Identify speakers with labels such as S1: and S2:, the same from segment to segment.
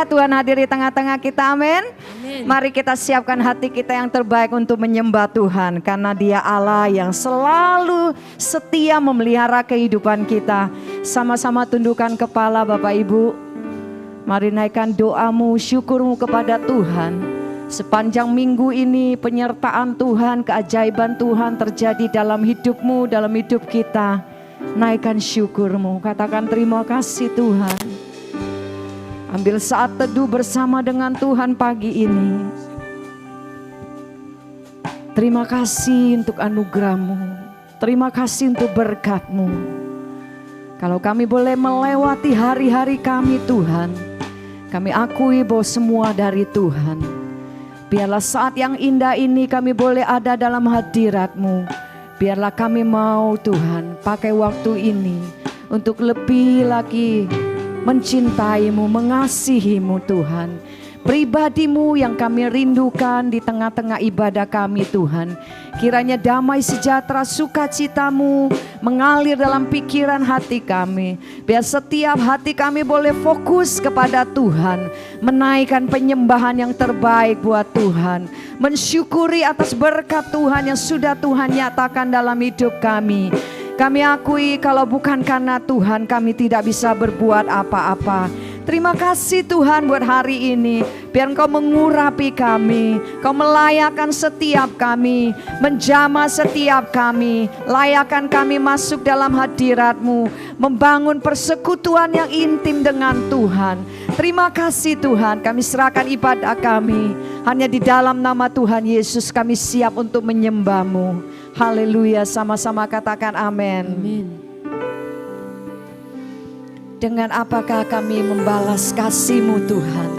S1: percaya Tuhan hadir di tengah-tengah kita, amin. Mari kita siapkan hati kita yang terbaik untuk menyembah Tuhan. Karena Dia Allah yang selalu setia memelihara kehidupan kita. Sama-sama tundukkan kepala Bapak Ibu. Mari naikkan doamu, syukurmu kepada Tuhan. Sepanjang minggu ini penyertaan Tuhan, keajaiban Tuhan terjadi dalam hidupmu, dalam hidup kita. Naikkan syukurmu, katakan terima kasih Tuhan. Ambil saat teduh bersama dengan Tuhan pagi ini. Terima kasih untuk anugerah-Mu. Terima kasih untuk berkat-Mu. Kalau kami boleh melewati hari-hari kami Tuhan, kami akui bahwa semua dari Tuhan. Biarlah saat yang indah ini kami boleh ada dalam hadirat-Mu. Biarlah kami mau Tuhan pakai waktu ini untuk lebih lagi mencintai-Mu, mengasihi-Mu Tuhan. Pribadi-Mu yang kami rindukan di tengah-tengah ibadah kami Tuhan. Kiranya damai sejahtera sukacita-Mu mengalir dalam pikiran hati kami. Biar setiap hati kami boleh fokus kepada Tuhan. Menaikkan penyembahan yang terbaik buat Tuhan. Mensyukuri atas berkat Tuhan yang sudah Tuhan nyatakan dalam hidup kami. Kami akui kalau bukan karena Tuhan kami tidak bisa berbuat apa-apa. Terima kasih Tuhan buat hari ini. Biar Engkau mengurapi kami, Engkau melayakkan setiap kami, menjamah setiap kami. Layakkan kami masuk dalam hadirat-Mu, membangun persekutuan yang intim dengan Tuhan. Terima kasih Tuhan, kami serahkan ibadah kami. Hanya di dalam nama Tuhan Yesus kami siap untuk menyembah-Mu. Haleluya, sama-sama katakan amin.
S2: Amin.
S1: Dengan apakah kami membalas kasih-Mu Tuhan?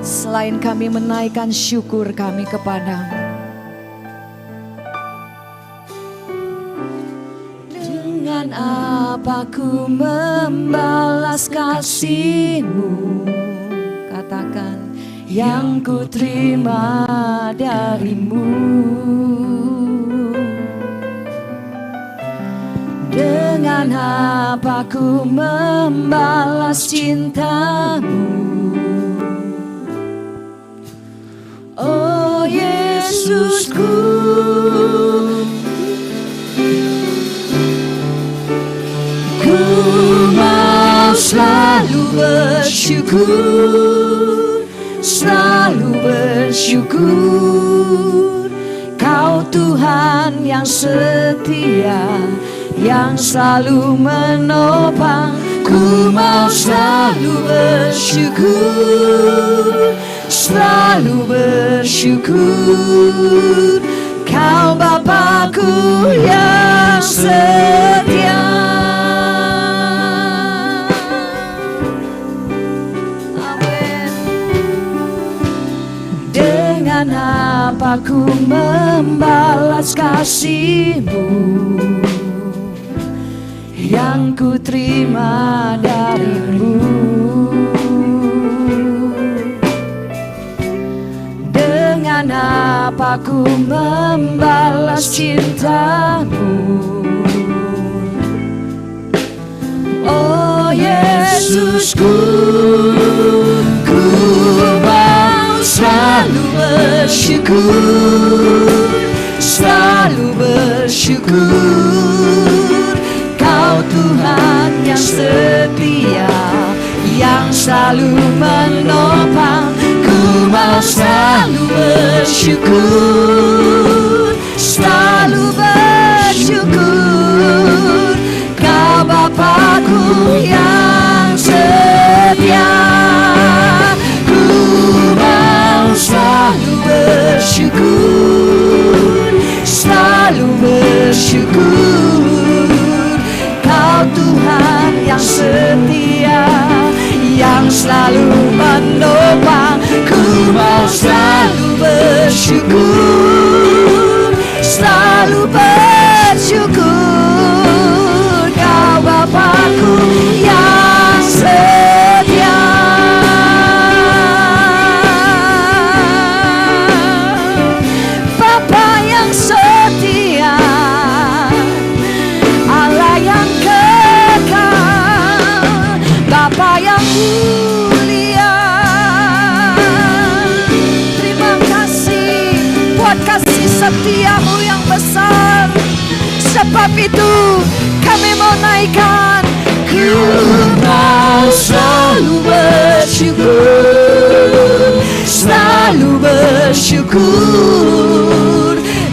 S1: Selain kami menaikkan syukur kami kepadamu. Dengan apa ku membalas kasih-Mu? Katakan yang ku terima dari-Mu. Dengan apa ku membalas cinta-Mu? Oh Yesusku, ku mau selalu bersyukur, selalu bersyukur. Kau Tuhan yang setia, yang selalu menopang. Ku mau selalu bersyukur, selalu bersyukur. Kau Bapakku yang setia. Amin. Dengan apa ku membalas kasih-Mu yang ku terima dari-Mu? Dengan apa ku membalas cinta-Mu? Oh Yesusku, ku mau selalu bersyukur, selalu bersyukur. Tuhan yang setia, yang selalu menopang. Ku mau selalu bersyukur, selalu bersyukur. Kau Bapakku yang setia. Ku mau selalu bersyukur, selalu bersyukur. Tuhan yang setia, yang selalu menopang. Ku mau selalu bersyukur, selalu bersyukur. Kau Bapakku yang setia. Bapa yang setia, setiamu yang besar. Sebab itu kami mau naikkan, ku mau selalu bersyukur, selalu bersyukur.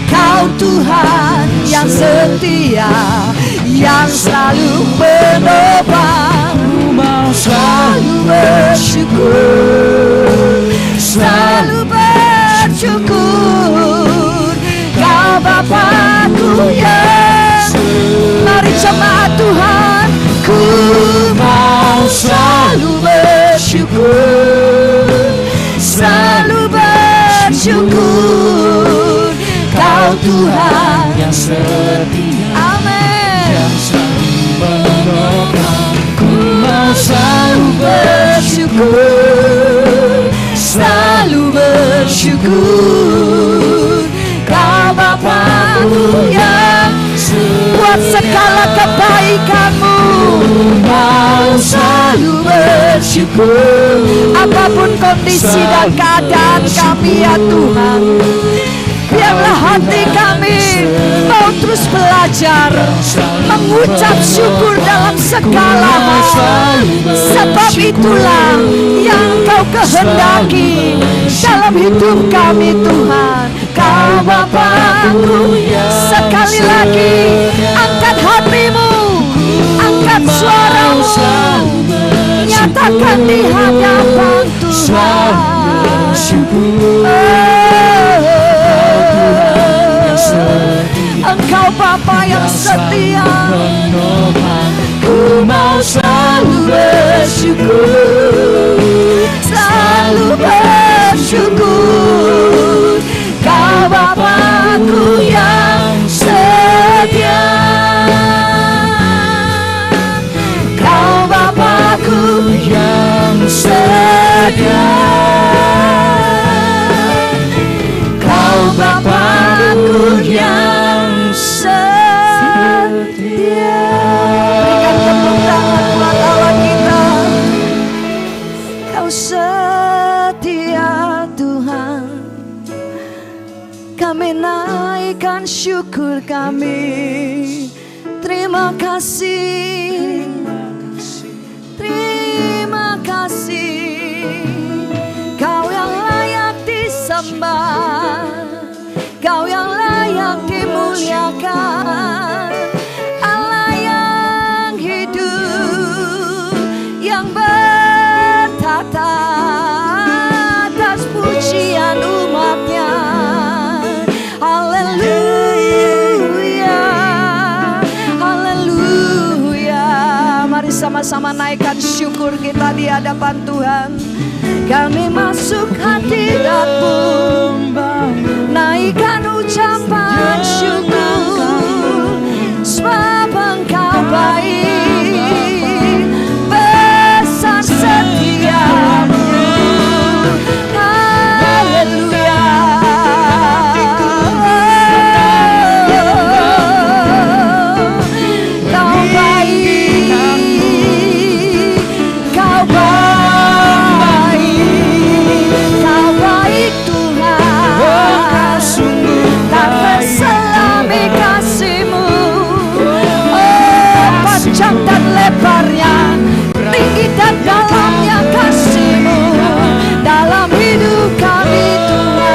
S1: Kau Tuhan yang setia, yang selalu menopang. Ku mau selalu bersyukur, selalu bersyukur. Kau Bapakku yang, mari jemaat Tuhan, ku mau selalu bersyukur, selalu bersyukur. Kau Tuhan yang setia, amin, yang selalu menopang. Ku mau selalu bersyukur, selalu bersyukur. Kau Bapakku yang buat segala kebaikanmu. Mau selalu bersyukur, apapun kondisi dan keadaan kami ya Tuhan. Biarlah hati kami mau terus belajar mengucap syukur dalam segala hal. Sebab itulah yang Kau kehendaki dalam hidup kami Tuhan. Kau Bapakku, sekali lagi angkat hatimu, angkat suaramu, nyatakan di hadapan Tuhan. Engkau Bapa yang setia, ku mau selalu bersyukur, selalu bersyukur. Kau Bapakku yang setia, Kau Bapakku yang setia, Kau Bapakku yang setia. Berikan tepuk tangan buat Allah kita. Kau setia Tuhan. Kami naikkan syukur kami. Terima kasih, terima kasih. Kau yang layak disembah, Kau yang layak dimuliakan. Allah yang hidup, yang bertata atas pujian umatnya. Haleluya, haleluya. Mari sama-sama naikkan syukur kita di hadapan Tuhan. Kami masuk hadirat-Mu, naikkan ucapan syukur. Sebab Engkau baik, besar setiamu. Haleluya. Kau baik, Kau baik, Kau baik Tuhan. Tak terselami kasih-Mu, oh panjang dan lebarnya, tinggi dan dalamnya kasih-Mu dalam hidup kami Tuhan.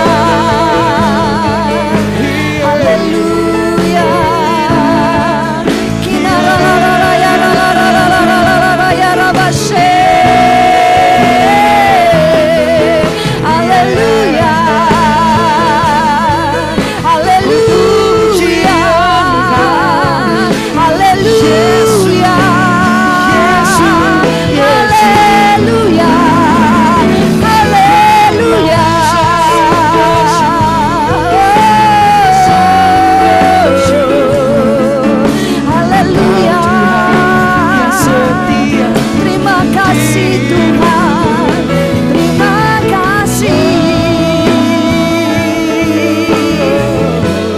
S1: Haleluya. Haleluya. Haleluya. Haleluya. Haleluya. Haleluya. Haleluya. Terima kasih Tuhan. Terima kasih.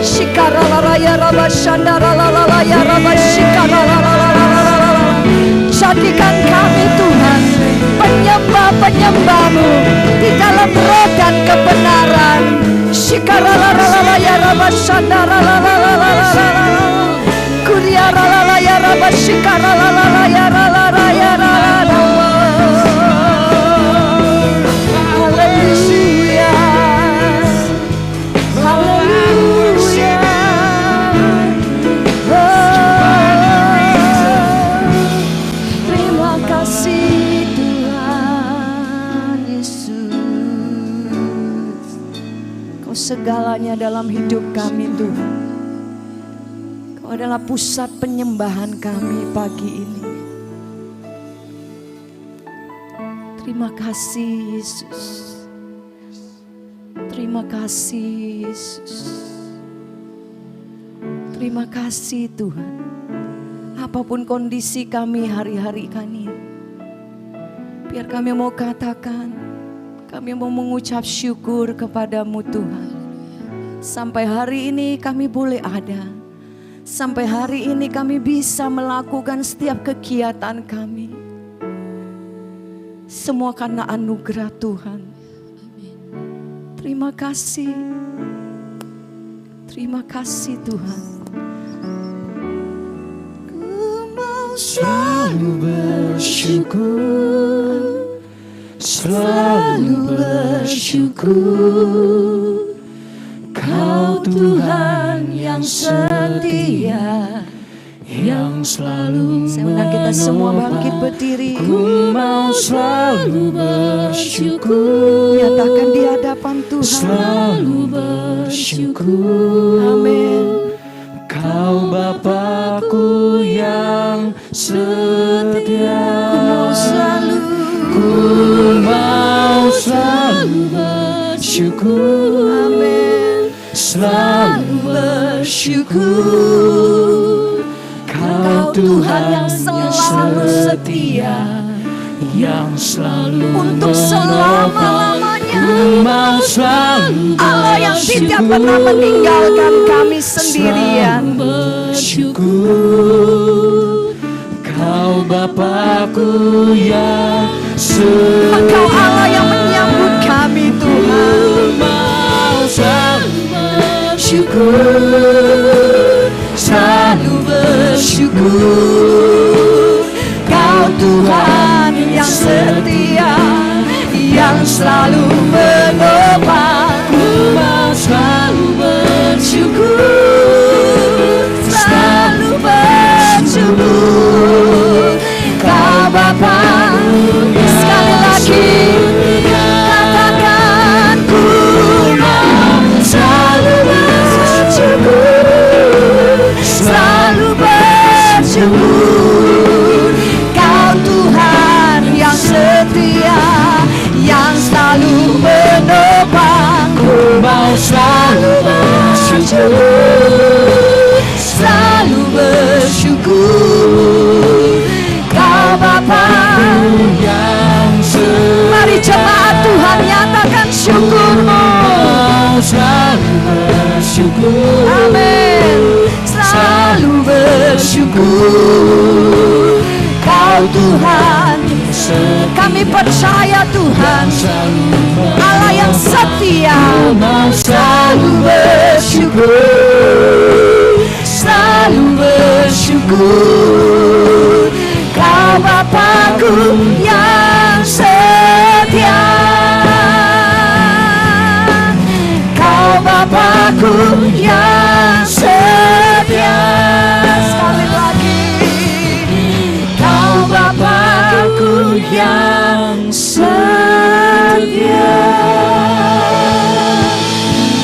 S1: Shikaralaya Rabba Shandaralaya Rabba Shikaralala. Jadikan kami Tuhan penyembah-penyembah-Mu di dalam roh dan kebenaran. Shikaralaya Rabba bashandara la la la la la la la. Kuriara la la ya rabashikara la la la ya la la la ya la la. Haleluya. Haleluya. Terima kasih Tuhan Yesus. Kau segalanya dalam hidup kami Tuhan. Kau adalah pusat penyembahan kami pagi ini. Terima kasih Yesus. Terima kasih Yesus. Terima kasih Tuhan. Apapun kondisi kami hari-hari ini, biar kami mau katakan, kami mau mengucap syukur kepadamu Tuhan. Sampai hari ini kami boleh ada. Sampai hari ini kami bisa melakukan setiap kegiatan kami. Semua karena anugerah Tuhan. Terima kasih. Terima kasih Tuhan. Ku mau
S2: selalu bersyukur, selalu bersyukur. Kau Tuhan yang setia, yang selalu
S1: Saya undang kita semua bangkit berdiri.
S2: Ku mau selalu bersyukur,
S1: Nyatakan di hadapan Tuhan.
S2: selalu bersyukur.
S1: Amin.
S2: Kau Bapakku yang setia.
S1: Ku
S2: mau selalu bersyukur.
S1: Amin.
S2: Selalu bersyukur. Kau Tuhan yang selalu setia, yang selalu
S1: Untuk selama-lamanya.
S2: Ku mau selalu
S1: Allah yang tidak pernah meninggalkan kami sendirian.
S2: bersyukur. Kau Bapakku yang setia.
S1: Engkau Allah yang menyambut kami Tuhan.
S2: Mau selalu bersyukur, selalu bersyukur. Kau Tuhan yang setia, yang selalu menopang. Ku mau selalu bersyukur, selalu bersyukur. Kau Bapa, sekali lagi katakan ku mau selalu bersyukur, selalu bersyukur. Kau Tuhan yang setia, yang selalu menopang. Ku mau selalu bersyukur, selalu bersyukur. Kau Bapa yang setia.
S1: Mari jemaat Tuhan nyatakan syukurmu.
S2: Selalu bersyukur.
S1: Amin.
S2: Selalu bersyukur. Kau Tuhan
S1: Kami percaya Tuhan, Allah yang setia.
S2: mau selalu bersyukur, selalu bersyukur. Kau Bapakku yang setia, Kau Bapakku yang setia.
S1: Sekali lagi,
S2: Kau Bapakku yang setia.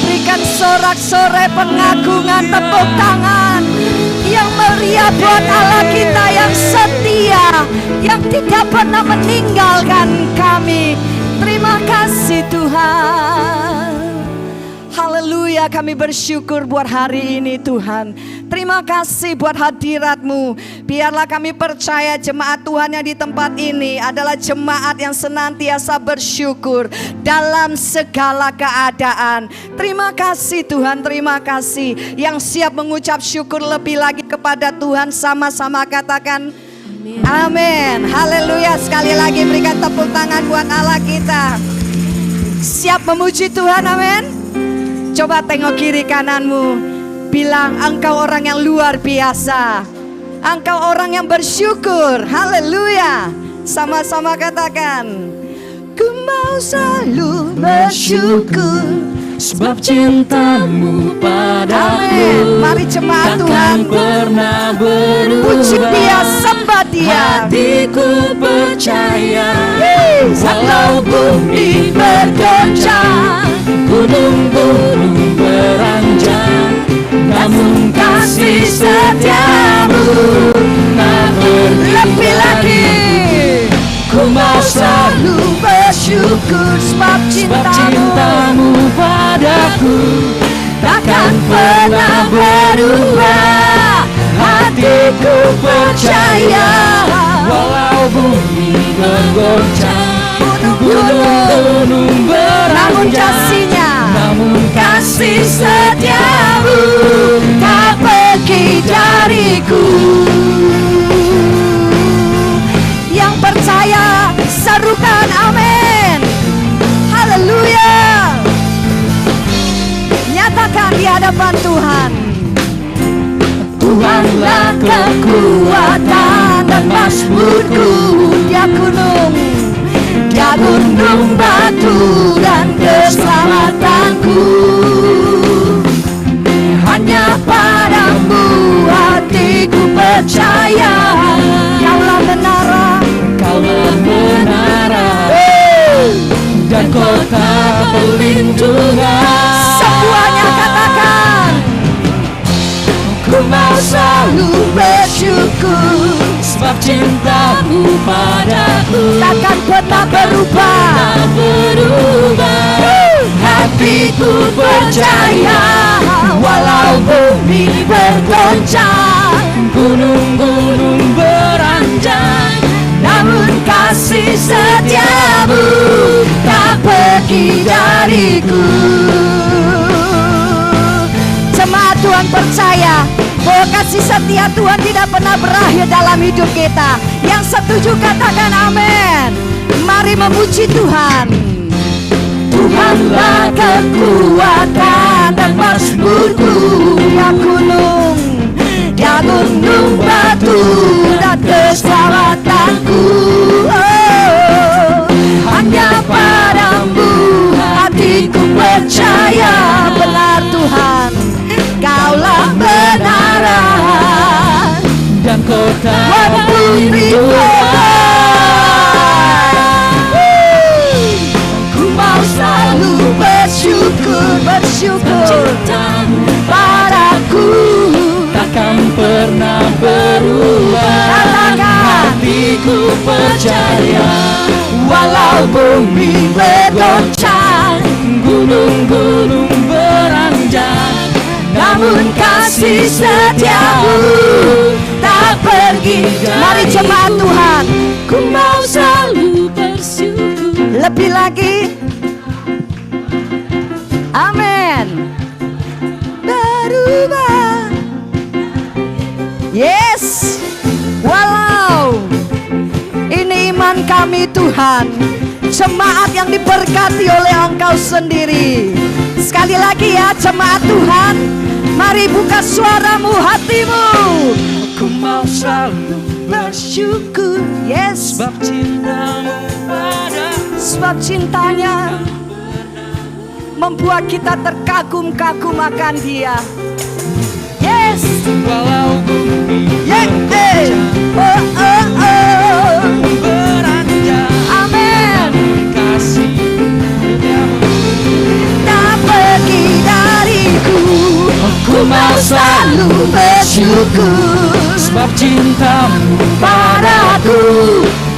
S1: berikan sorak-sorai pengagungan, tepuk tangan yang meriah buat Allah kita yang setia, yang tidak pernah meninggalkan kami. Terima kasih Tuhan. Haleluya, kami bersyukur buat hari ini Tuhan. Terima kasih buat hadirat-Mu. Biarlah kami percaya jemaat Tuhan yang di tempat ini adalah jemaat yang senantiasa bersyukur dalam segala keadaan. Terima kasih Tuhan, terima kasih. Yang siap mengucap syukur lebih lagi kepada Tuhan, sama-sama katakan amin. Haleluya, sekali lagi berikan tepuk tangan buat Allah kita. Siap memuji Tuhan, amin. Coba tengok kiri kananmu, bilang engkau orang yang luar biasa. Engkau orang yang bersyukur. Haleluya. Sama-sama katakan, ku mau selalu bersyukur
S2: sebab cintamu padaku.
S1: Amin. Mari jemaat Tuhan,
S2: takkan pernah berubah.
S1: puji Dia, sembah Dia.
S2: Hatiku percaya, walau bumi bergoncang, gunung-gunung beranjak, namun kasih setiamu tak pergi.
S1: Lebih lagi,
S2: Ku mau
S1: selalu bersyukur sebab
S2: cintamu padaku takkan pernah berubah. Hatiku percaya, walau bumi bergoncang, gunung-gunung
S1: namun
S2: beranjak,
S1: kasihnya,
S2: namun kasih setiamu tak pergi dariku.
S1: yang percaya serukan amin. Haleluya. Nyatakan di hadapan Tuhan,
S2: Tuhanlah kekuatan dan mazmurku.
S1: Dia gunung,
S2: Dia gunung batu dan keselamatanku. Hanya padamu hatiku percaya.
S1: Kaulah menara,
S2: Kaulah menara dan kota perlindungan.
S1: semuanya katakan,
S2: Ku mau selalu bersyukur sebab cintamu padaku
S1: takkan pernah berubah.
S2: tak berubah. Hatiku percaya, walau bumi bergoncang, gunung-gunung beranjak, namun kasih setiamu tak pergi dariku.
S1: Jemaat Tuhan percaya bahwa kasih setia Tuhan tidak pernah berakhir dalam hidup kita. Yang setuju katakan amin. Mari memuji Tuhan.
S2: Tuhanlah kekuatan dan mazmurku.
S1: Dia gunung
S2: batu dan keselamatanku. Hanya padamu hatiku percaya.
S1: benar Tuhan,
S2: Kaulah menara dan kota perlindungan. Ku mau selalu bersyukur cintamu padaku takkan pernah berubah. Hatiku percaya, walau bumi bergoncang, gunung-gunung beranjak, namun kasih setiamu tak pergi dariku.
S1: mari jemaat Tuhan,
S2: Ku mau selalu bersyukur.
S1: lebih lagi. Amin. Berubah. Yes. Walau ini iman kami Tuhan, jemaat yang diberkati oleh Engkau sendiri. Sekali lagi ya jemaat Tuhan, mari buka suaramu, hatimu.
S2: Ku mau selalu bersyukur.
S1: Yes.
S2: sebab cintamu padaku
S1: Sebab cintanya membuat kita terkagum-kagum akan Dia. Yes.
S2: walau bumi
S1: Yeah. Oh, oh, oh.
S2: beranjak,
S1: Amin.
S2: kasih setiamu
S1: Tak pergi dariku.
S2: Ku mau selalu bersyukur sebab cintamu padaku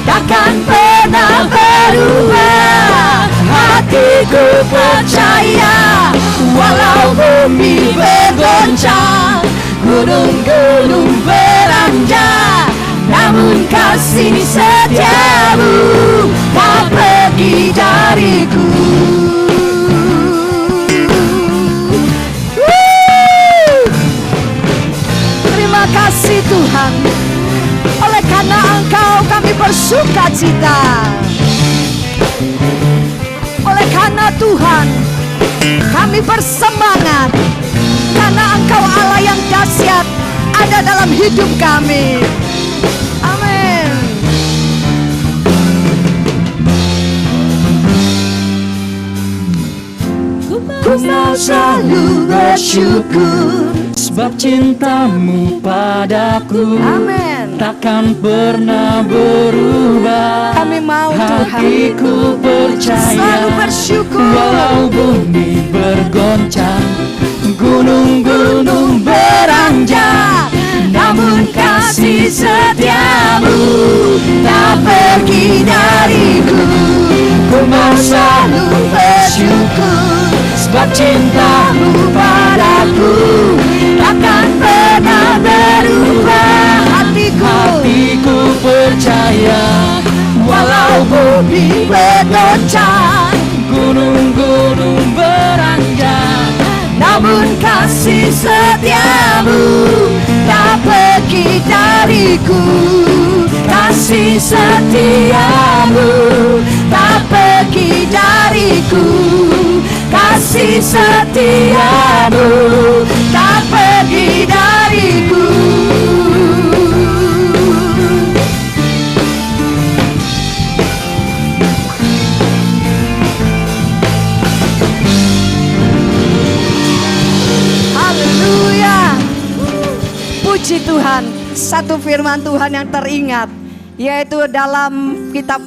S2: takkan pernah berubah. Hatiku percaya, walau bumi bergoncang, gunung-gunung beranjak, namun kasih setiamu tak pergi dariku.
S1: Terima kasih Tuhan. Oleh karena Engkau kami bersuka cita. Oleh karena Tuhan Kami bersemangat karena Engkau Allah yang dahsyat ada dalam hidup kami. Amin.
S2: Ku mau selalu bersyukur sebab cintamu padaku.
S1: Amin.
S2: Takkan pernah berubah.
S1: Kami mau Tuhan
S2: hatiku percaya
S1: selalu bersyukur.
S2: Walau bumi bergoncang, gunung-gunung beranjak, namun kasih setiamu tak pergi dariku. Ku mau selalu bersyukur sebab cintamu padaku takkan pernah berubah. Hatiku percaya walau bumi bergoncang, gunung-gunung beranjak, namun kasih setiamu tak pergi dariku. Kasih setiamu tak pergi dariku. Kasih setiamu tak pergi dariku.
S1: Haleluya. Puji Tuhan. Satu firman Tuhan yang teringat, yaitu dalam kitab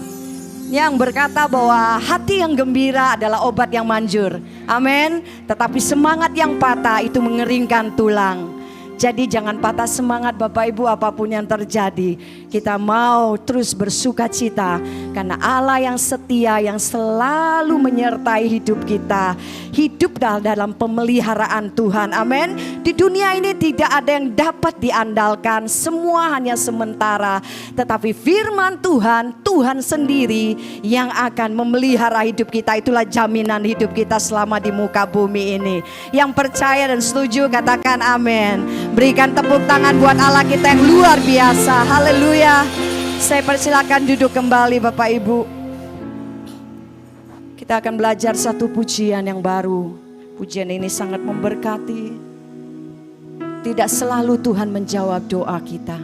S1: yang berkata bahwa hati yang gembira adalah obat yang manjur. Amin. Tetapi semangat yang patah itu mengeringkan tulang. Jadi jangan patah semangat Bapak Ibu, apapun yang terjadi. Kita mau terus bersuka cita karena Allah yang setia, yang selalu menyertai hidup kita. Hidup dalam pemeliharaan Tuhan. Amin. Di dunia ini tidak ada yang dapat diandalkan, semua hanya sementara. Tetapi firman Tuhan, Tuhan sendiri yang akan memelihara hidup kita. Itulah jaminan hidup kita selama di muka bumi ini. Yang percaya dan setuju katakan amin. Berikan tepuk tangan buat Allah kita yang luar biasa. Haleluya. Saya persilakan duduk kembali Bapak Ibu. Kita akan belajar satu pujian yang baru. Pujian ini sangat memberkati. Tidak selalu Tuhan menjawab doa kita,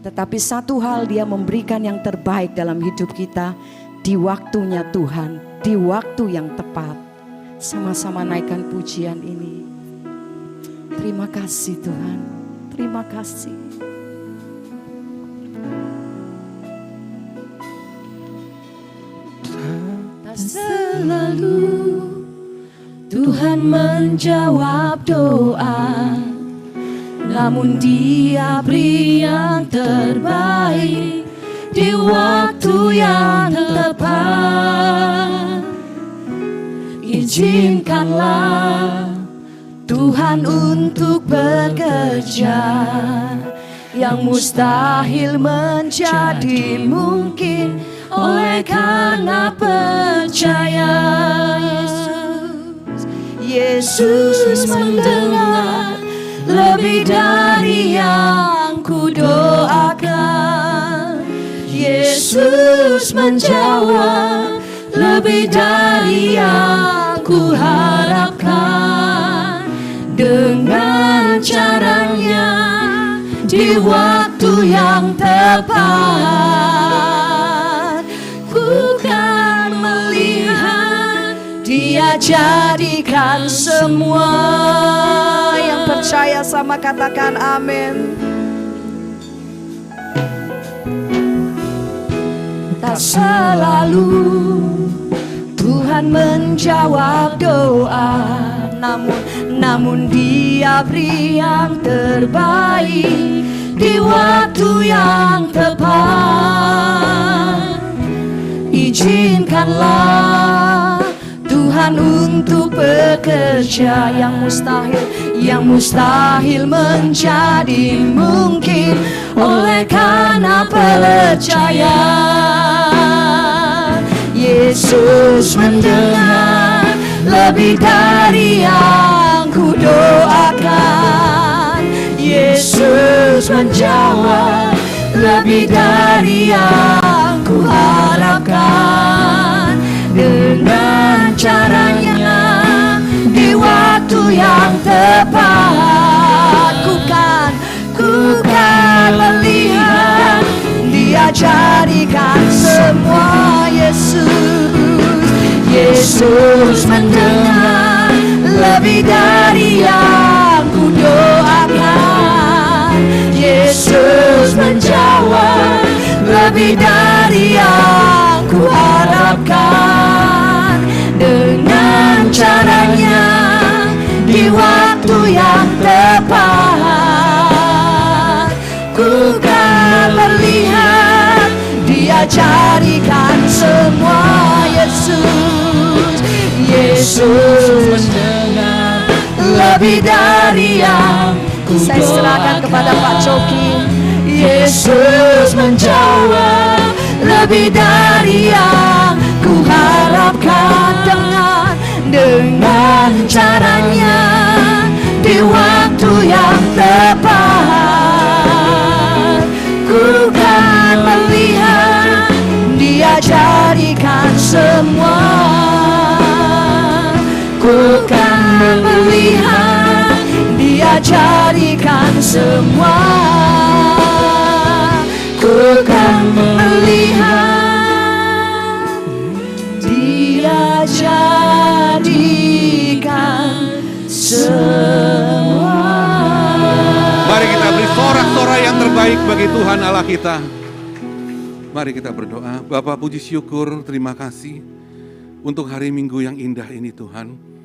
S1: tetapi satu hal, Dia memberikan yang terbaik dalam hidup kita di waktunya Tuhan, di waktu yang tepat. Sama-sama naikkan pujian ini. Terima kasih Tuhan, terima kasih.
S2: Tak selalu Tuhan menjawab doa, namun Dia beri yang terbaik di waktu yang tepat. Izinkanlah Tuhan untuk bekerja, yang mustahil menjadi mungkin oleh karena percaya. Yesus mendengar lebih dari yang ku doakan. Yesus menjawab lebih dari yang ku harapkan. Dengan caranya di waktu yang tepat, ku kan melihat Dia jadikan semua.
S1: Yang percaya sama katakan amin.
S2: Tak selalu Tuhan menjawab doa, namun Dia beri yang terbaik di waktu yang tepat. Izinkanlah Tuhan untuk bekerja, yang mustahil menjadi mungkin oleh karena percaya. Yesus mendengar lebih dari yang ku doakan. Yesus menjawab lebih dari yang ku harapkan. Dengan caranya waktu yang tepat. Ku kan melihat Dia jadikan semua. Yesus mendengar lebih dari yang ku doakan. Yesus menjawab lebih dari yang ku harapkan. Dengan caranya di waktu yang tepat, ku kan melihat Dia jadikan semua. Yesus mendengar lebih dari yang ku doakan. Saya serahkan kepada Pak Coki. Yesus menjawab lebih dari yang ku harapkan. Dengan caranya di waktu yang tepat, ku kan melihat Dia jadikan semua. Ku kan melihat Dia jadikan semua. Ku kan melihat Dia jadikan semua.
S3: Mari kita beri sorak-sorai yang terbaik bagi Tuhan Allah kita. Mari kita berdoa. Bapa, puji syukur, terima kasih untuk hari Minggu yang indah ini Tuhan.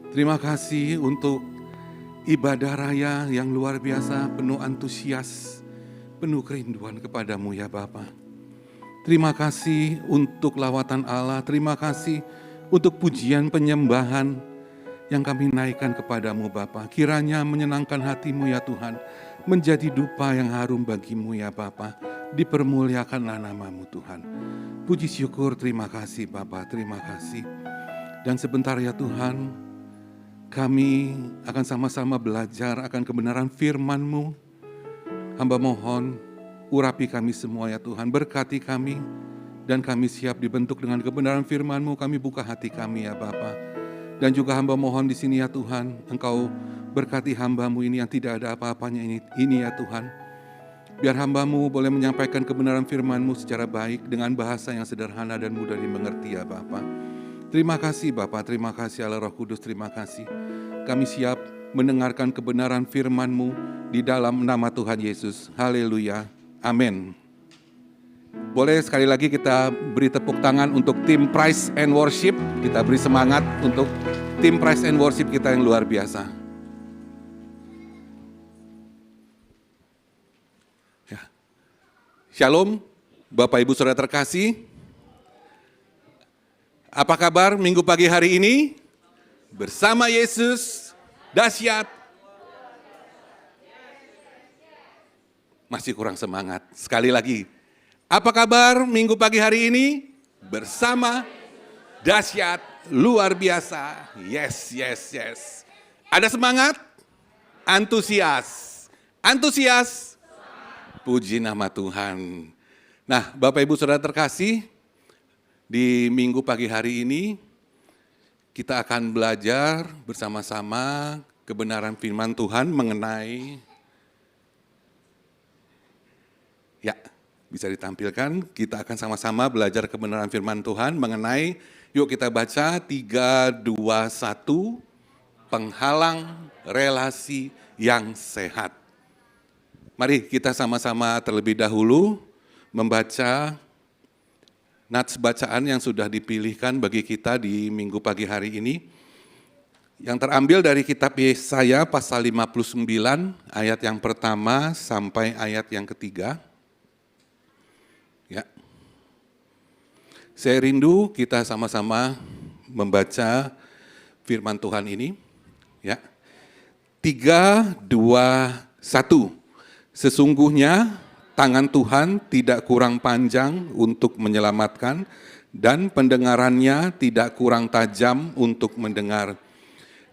S3: Terima kasih untuk ibadah raya yang luar biasa, penuh antusias, penuh kerinduan kepadamu ya Bapa. Terima kasih untuk lawatan Allah, terima kasih untuk pujian penyembahan yang kami naikkan kepadamu Bapa. Kiranya menyenangkan hatimu ya Tuhan, menjadi dupa yang harum bagimu ya Bapa. Dipermuliakanlah namamu Tuhan. Puji syukur, terima kasih Bapa, terima kasih. Dan sebentar ya Tuhan, kami akan sama-sama belajar akan kebenaran firman-Mu. Hamba mohon, urapi kami semua ya Tuhan, berkati kami, dan kami siap dibentuk dengan kebenaran firman-Mu. Kami buka hati kami ya Bapa. Dan juga hamba mohon di sini ya Tuhan, Engkau berkati hamba-Mu ini yang tidak ada apa-apanya ini ya Tuhan. Biar hamba-Mu boleh menyampaikan kebenaran firman-Mu secara baik dengan bahasa yang sederhana dan mudah dimengerti ya Bapa. Terima kasih Bapa, terima kasih Allah Roh Kudus, terima kasih. Kami siap mendengarkan kebenaran firman-Mu di dalam nama Tuhan Yesus. Haleluya, amin. Boleh sekali lagi kita beri tepuk tangan untuk tim Praise and Worship. Kita beri semangat untuk tim Praise and Worship kita yang luar biasa. Ya. Shalom, Bapak Ibu Saudara terkasih. Apa kabar minggu pagi hari ini? Bersama Yesus, dahsyat. Masih kurang semangat. Sekali lagi. Apa kabar minggu pagi hari ini? Bersama dahsyat, luar biasa. Yes, yes, yes. Ada semangat? Antusias. Antusias? Puji nama Tuhan. Nah, Bapak Ibu Saudara terkasih, di minggu pagi hari ini, kita akan belajar bersama-sama kebenaran firman Tuhan mengenai, ya bisa ditampilkan, kita akan sama-sama belajar kebenaran firman Tuhan mengenai, yuk kita baca 3, 2, 1, penghalang relasi yang sehat. Mari kita sama-sama terlebih dahulu membaca nats bacaan yang sudah dipilihkan bagi kita di minggu pagi hari ini, yang terambil dari kitab Yesaya pasal 59 ayat yang pertama sampai ayat yang ketiga. Ya. Saya rindu kita sama-sama membaca firman Tuhan ini. Ya. 3, 2, 1. Sesungguhnya tangan Tuhan tidak kurang panjang untuk menyelamatkan, dan pendengarannya tidak kurang tajam untuk mendengar.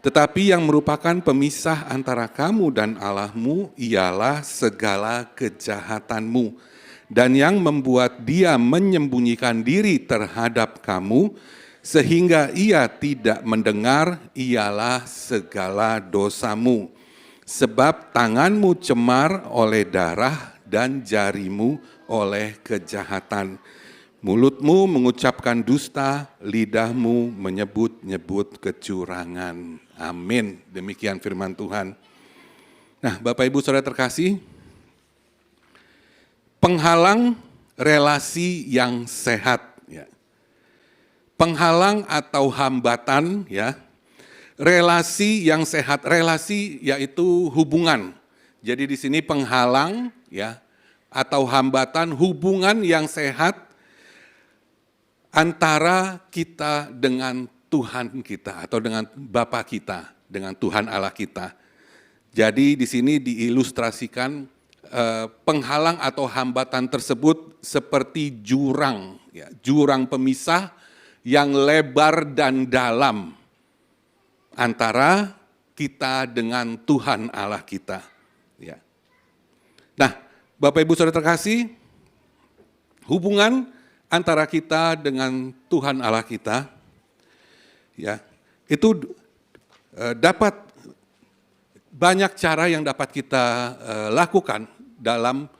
S3: Tetapi yang merupakan pemisah antara kamu dan Allahmu ialah segala kejahatanmu, dan yang membuat Dia menyembunyikan diri terhadap kamu sehingga ia tidak mendengar ialah segala dosamu. Sebab tanganmu cemar oleh darah dan jarimu oleh kejahatan. Mulutmu mengucapkan dusta, lidahmu menyebut-nyebut kecurangan. Amin. Demikian firman Tuhan. Nah, Bapak Ibu Saudara terkasih, penghalang relasi yang sehat, ya. Penghalang atau hambatan, ya. Relasi yang sehat, relasi yaitu hubungan. Jadi di sini penghalang, ya, atau hambatan, hubungan yang sehat antara kita dengan Tuhan kita atau dengan Bapa kita, dengan Tuhan Allah kita. Jadi di sini diilustrasikan penghalang atau hambatan tersebut seperti jurang, ya, jurang pemisah yang lebar dan dalam antara kita dengan Tuhan Allah kita. Ya. Nah, Bapak Ibu Saudara terkasih, hubungan antara kita dengan Tuhan Allah kita, ya, itu dapat banyak cara yang dapat kita lakukan dalam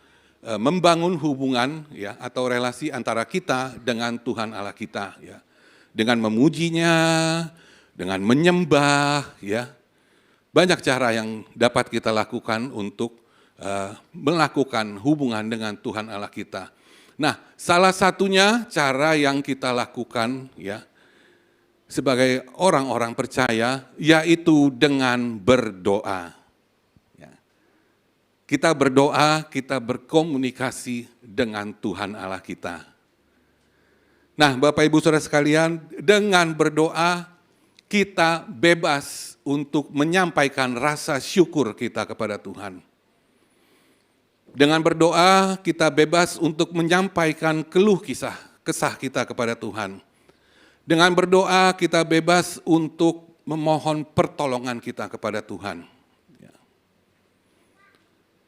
S3: membangun hubungan, ya, atau relasi antara kita dengan Tuhan Allah kita, ya, dengan memujinya, dengan menyembah, ya, banyak cara yang dapat kita lakukan untuk melakukan hubungan dengan Tuhan Allah kita. Nah, salah satunya cara yang kita lakukan, ya, sebagai orang-orang percaya, yaitu dengan berdoa. Ya. Kita berdoa, kita berkomunikasi dengan Tuhan Allah kita. Nah, Bapak Ibu Saudara sekalian, dengan berdoa kita bebas untuk menyampaikan rasa syukur kita kepada Tuhan. Dengan berdoa kita bebas untuk menyampaikan keluh kesah kita kepada Tuhan. Dengan berdoa kita bebas untuk memohon pertolongan kita kepada Tuhan.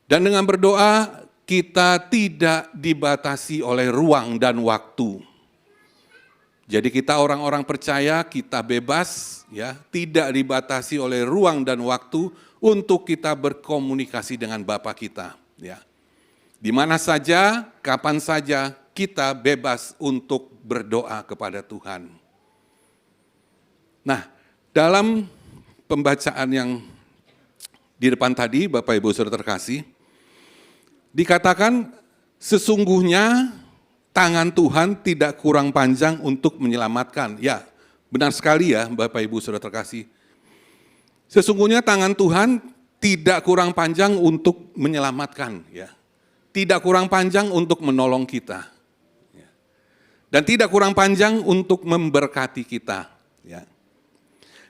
S3: Dan dengan berdoa kita tidak dibatasi oleh ruang dan waktu. Jadi kita orang-orang percaya, kita bebas, ya, tidak dibatasi oleh ruang dan waktu untuk kita berkomunikasi dengan Bapa kita, ya. Di mana saja, kapan saja kita bebas untuk berdoa kepada Tuhan. Nah, dalam pembacaan yang di depan tadi, Bapak Ibu Saudara terkasih, dikatakan sesungguhnya tangan Tuhan tidak kurang panjang untuk menyelamatkan. Ya, benar sekali ya Bapak Ibu Saudara terkasih. Sesungguhnya tangan Tuhan tidak kurang panjang untuk menyelamatkan, ya. Tidak kurang panjang untuk menolong kita. Dan tidak kurang panjang untuk memberkati kita. Ya.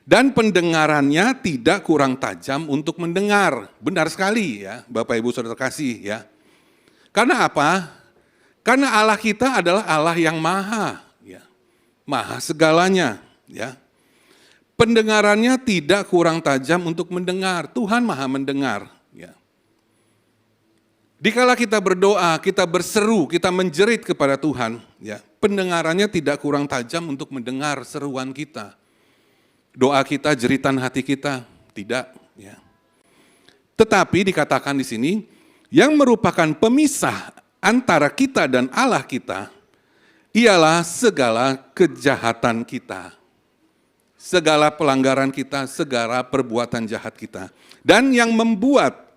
S3: Dan pendengarannya tidak kurang tajam untuk mendengar. Benar sekali ya Bapak Ibu Saudara terkasih, ya. Karena apa? Karena Allah kita adalah Allah yang maha, ya. Maha segalanya, ya. Pendengarannya tidak kurang tajam untuk mendengar. Tuhan maha mendengar, ya. Dikala kita berdoa, kita berseru, kita menjerit kepada Tuhan, ya, pendengarannya tidak kurang tajam untuk mendengar seruan kita. Doa kita, jeritan hati kita, tidak, ya. Tetapi dikatakan di sini, yang merupakan pemisah antara kita dan Allah kita, ialah segala kejahatan kita, segala pelanggaran kita, segala perbuatan jahat kita. Dan yang membuat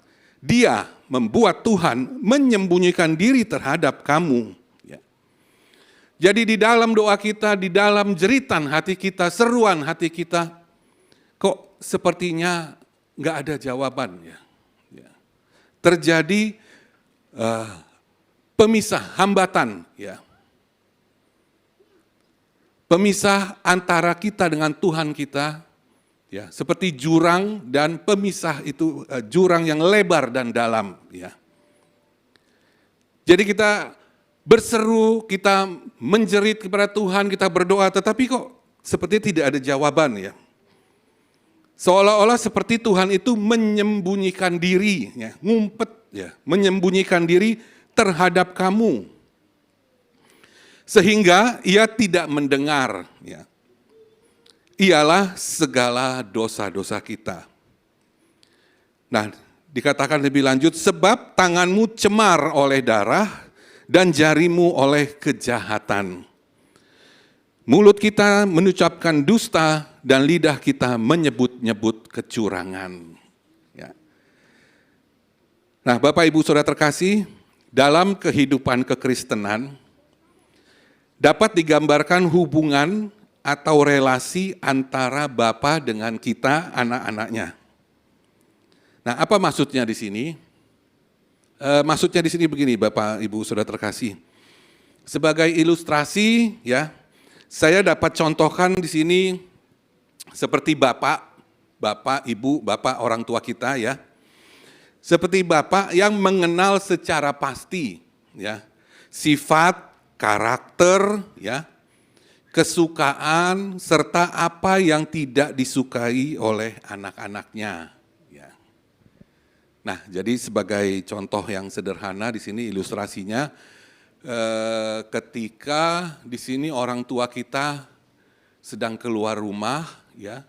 S3: Tuhan menyembunyikan diri terhadap kamu. Ya. Jadi di dalam doa kita, di dalam jeritan hati kita, seruan hati kita, kok sepertinya nggak ada jawaban. Ya. Ya. Terjadi pemisah, hambatan. Ya. Pemisah antara kita dengan Tuhan kita, ya, seperti jurang dan pemisah itu jurang yang lebar dan dalam, ya. Jadi kita berseru, kita menjerit kepada Tuhan, kita berdoa, tetapi kok seperti tidak ada jawaban, ya. Seolah-olah seperti Tuhan itu menyembunyikan diri, ya, ngumpet, ya, menyembunyikan diri terhadap kamu. Sehingga ia tidak mendengar, ya. ialah segala dosa-dosa kita. Nah, dikatakan lebih lanjut, sebab tanganmu cemar oleh darah dan jarimu oleh kejahatan. Mulut kita mengucapkan dusta dan lidah kita menyebut-nyebut kecurangan. Ya. Nah, Bapak Ibu Saudara terkasih, dalam kehidupan kekristenan dapat digambarkan hubungan atau relasi antara Bapa dengan kita, anak-anaknya. Nah, apa maksudnya di sini? Maksudnya di sini begini, Bapak Ibu Saudara terkasih. Sebagai ilustrasi, ya, saya dapat contohkan di sini seperti Bapak, Ibu, Bapak orang tua kita, ya. Seperti Bapak yang mengenal secara pasti, ya, sifat, karakter, ya, kesukaan, serta apa yang tidak disukai oleh anak-anaknya. Ya. Nah, jadi sebagai contoh yang sederhana di sini ilustrasinya, ketika di sini orang tua kita sedang keluar rumah, ya,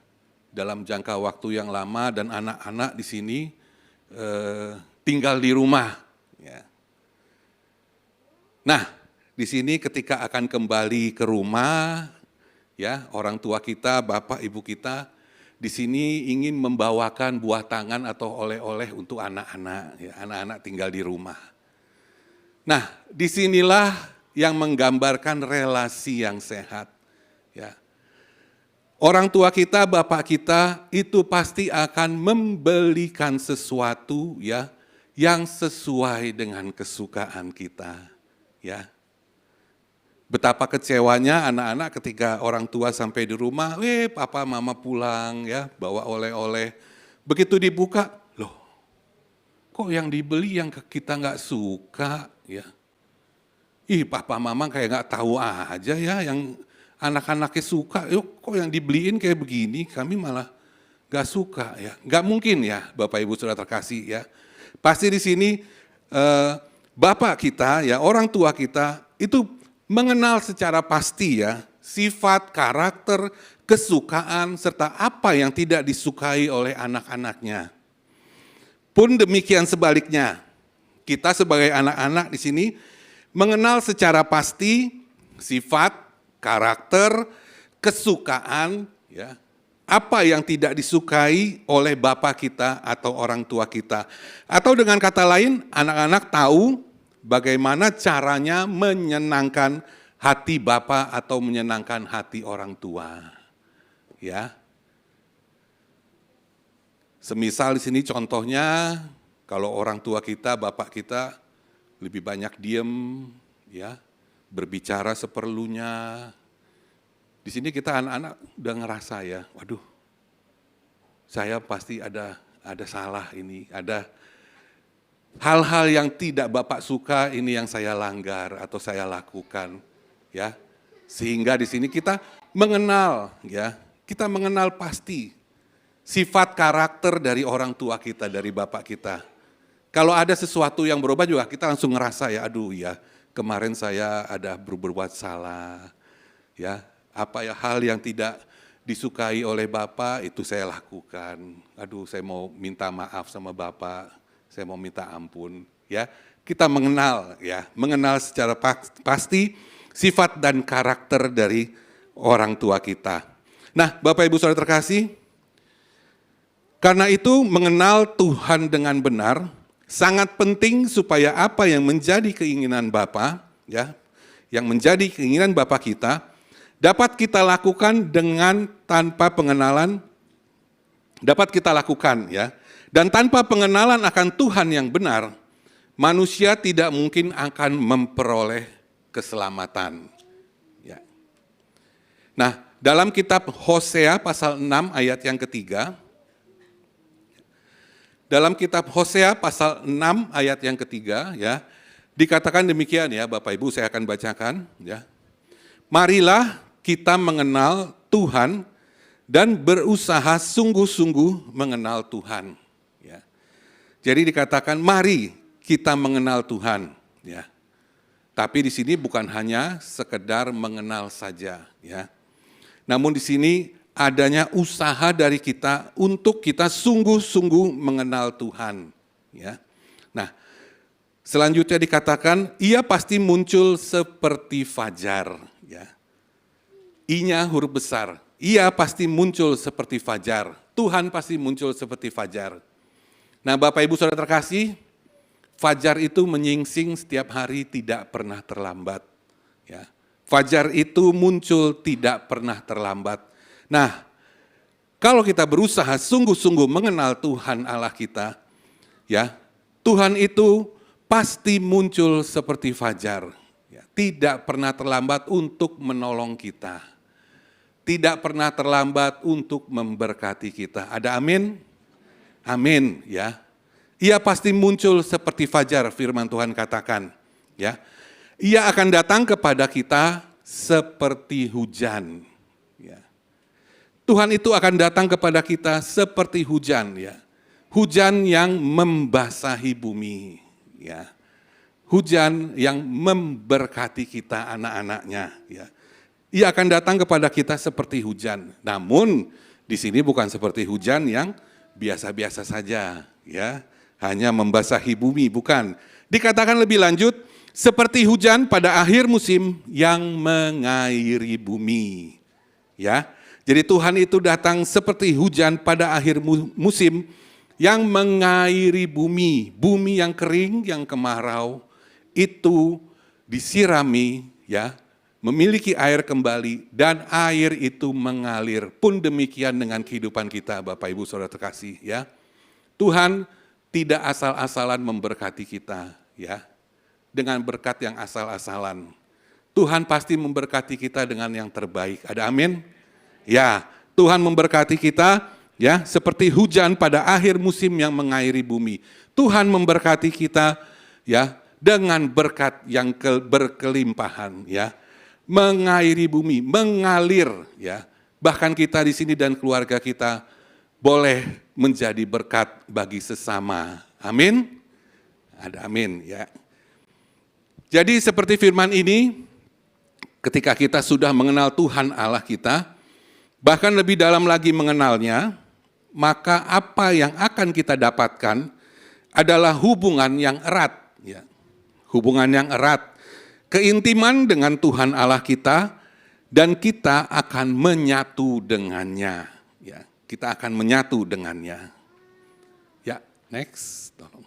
S3: dalam jangka waktu yang lama dan anak-anak di sini tinggal di rumah. Ya. Nah, di sini ketika akan kembali ke rumah, ya, orang tua kita, bapak ibu kita, di sini ingin membawakan buah tangan atau oleh-oleh untuk anak-anak, ya, anak-anak tinggal di rumah. Nah, disinilah yang menggambarkan relasi yang sehat, ya. Orang tua kita, bapak kita itu pasti akan membelikan sesuatu, ya, yang sesuai dengan kesukaan kita, ya. Betapa kecewanya anak-anak ketika orang tua sampai di rumah, papa mama pulang, ya, bawa oleh-oleh. Begitu dibuka, loh, kok yang dibeli yang kita nggak suka, ya. Papa mama kayak nggak tahu aja, ya, yang anak-anaknya suka, yuk kok yang dibeliin kayak begini, kami malah gak suka, ya. Gak mungkin, ya, Bapak Ibu Saudara terkasih, ya. Pasti di sini Bapak kita, ya, orang tua kita itu mengenal secara pasti, ya, sifat, karakter, kesukaan, serta apa yang tidak disukai oleh anak-anaknya. Pun demikian sebaliknya, kita sebagai anak-anak di sini mengenal secara pasti sifat, karakter, kesukaan, ya, apa yang tidak disukai oleh bapak kita atau orang tua kita. Atau dengan kata lain, anak-anak tahu bagaimana caranya menyenangkan hati bapak atau menyenangkan hati orang tua. Ya. Semisal di sini contohnya, kalau orang tua kita, bapak kita lebih banyak diem, ya, berbicara seperlunya. Di sini kita anak-anak udah ngerasa, ya, waduh, saya pasti ada salah ini, ada hal-hal yang tidak Bapak suka ini yang saya langgar atau saya lakukan, ya. Sehingga di sini kita mengenal, ya, kita mengenal pasti sifat karakter dari orang tua kita, dari Bapak kita. Kalau ada sesuatu yang berubah juga kita langsung ngerasa, ya, aduh, ya, kemarin saya ada berbuat salah, ya, apa ya hal yang tidak disukai oleh Bapak itu saya lakukan. Aduh, saya mau minta maaf sama Bapak, saya mau minta ampun, ya. Kita mengenal, ya, mengenal secara pasti sifat dan karakter dari orang tua kita. Nah, Bapak Ibu Saudara terkasih, karena itu mengenal Tuhan dengan benar sangat penting supaya apa yang menjadi keinginan Bapa, ya, yang menjadi keinginan Bapa kita dapat kita lakukan dengan tanpa pengenalan, dapat kita lakukan, ya. Dan tanpa pengenalan akan Tuhan yang benar, manusia tidak mungkin akan memperoleh keselamatan. Ya. Nah, dalam kitab Hosea pasal 6 ayat yang ketiga, dalam kitab Hosea pasal 6 ayat yang ketiga, ya, dikatakan demikian, ya, Bapak Ibu, saya akan bacakan, ya. Marilah kita mengenal Tuhan dan berusaha sungguh-sungguh mengenal Tuhan, ya. Jadi dikatakan mari kita mengenal Tuhan, ya. Tapi di sini bukan hanya sekedar mengenal saja, ya. Namun di sini adanya usaha dari kita untuk kita sungguh-sungguh mengenal Tuhan. Ya. Nah, selanjutnya dikatakan, ia pasti muncul seperti fajar. Ya. I-nya huruf besar, ia pasti muncul seperti fajar. Tuhan pasti muncul seperti fajar. Nah, Bapak Ibu Saudara terkasih, fajar itu menyingsing setiap hari, tidak pernah terlambat. Ya. Fajar itu muncul tidak pernah terlambat. Nah, kalau kita berusaha sungguh-sungguh mengenal Tuhan Allah kita, ya, Tuhan itu pasti muncul seperti fajar. Ya, tidak pernah terlambat untuk menolong kita. Tidak pernah terlambat untuk memberkati kita. Ada amin? Amin, ya. Ia pasti muncul seperti fajar, firman Tuhan katakan, ya. Ia akan datang kepada kita seperti hujan, ya. Tuhan itu akan datang kepada kita seperti hujan, ya. Hujan yang membasahi bumi, ya. Hujan yang memberkati kita anak-anaknya, ya. Ia akan datang kepada kita seperti hujan. Namun di sini bukan seperti hujan yang biasa-biasa saja, ya. Hanya membasahi bumi, bukan. Dikatakan lebih lanjut, seperti hujan pada akhir musim yang mengairi bumi, ya. Jadi Tuhan itu datang seperti hujan pada akhir musim yang mengairi bumi. Bumi yang kering, yang kemarau, itu disirami, ya, memiliki air kembali, dan air itu mengalir. Pun demikian dengan kehidupan kita, Bapak Ibu Saudara terkasih, ya. Tuhan tidak asal-asalan memberkati kita, ya, dengan berkat yang asal-asalan. Tuhan pasti memberkati kita dengan yang terbaik. Ada amin? Ya, Tuhan memberkati kita, ya, seperti hujan pada akhir musim yang mengairi bumi. Tuhan memberkati kita, ya, dengan berkat yang berkelimpahan, ya, mengairi bumi, mengalir, ya. Bahkan kita di sini dan keluarga kita boleh menjadi berkat bagi sesama. Amin? Ada amin, ya. Jadi seperti firman ini, ketika kita sudah mengenal Tuhan Allah kita, bahkan lebih dalam lagi mengenalnya, maka apa yang akan kita dapatkan adalah hubungan yang erat, ya. Hubungan yang erat, keintiman dengan Tuhan Allah kita, dan kita akan menyatu dengannya, ya. Kita akan menyatu dengannya. Ya, next, tolong.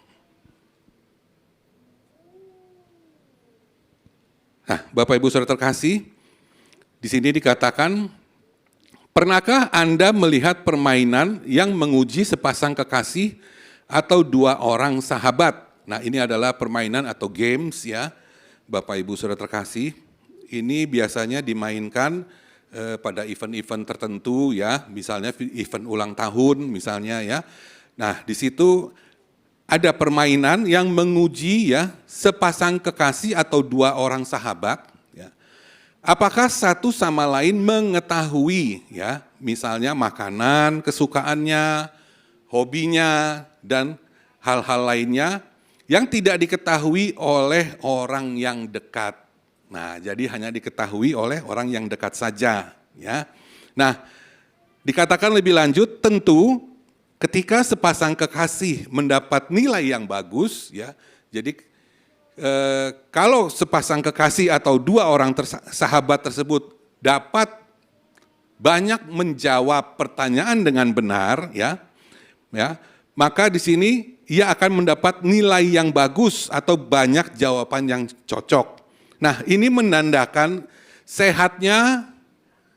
S3: Nah, Bapak Ibu Saudara terkasih, di sini dikatakan, pernahkah Anda melihat permainan yang menguji sepasang kekasih atau dua orang sahabat? Nah, ini adalah permainan atau games, ya, Bapak Ibu Saudara terkasih. Ini biasanya dimainkan pada event-event tertentu, ya, misalnya event ulang tahun misalnya, ya. Nah, di situ ada permainan yang menguji, ya, sepasang kekasih atau dua orang sahabat. Apakah satu sama lain mengetahui, ya, misalnya makanan, kesukaannya, hobinya, dan hal-hal lainnya yang tidak diketahui oleh orang yang dekat. Nah, jadi hanya diketahui oleh orang yang dekat saja, ya. Nah, dikatakan lebih lanjut, tentu ketika sepasang kekasih mendapat nilai yang bagus, ya, jadi kalau sepasang kekasih atau dua orang sahabat tersebut dapat banyak menjawab pertanyaan dengan benar, ya, maka di sini ia akan mendapat nilai yang bagus atau banyak jawaban yang cocok. Nah, ini menandakan sehatnya,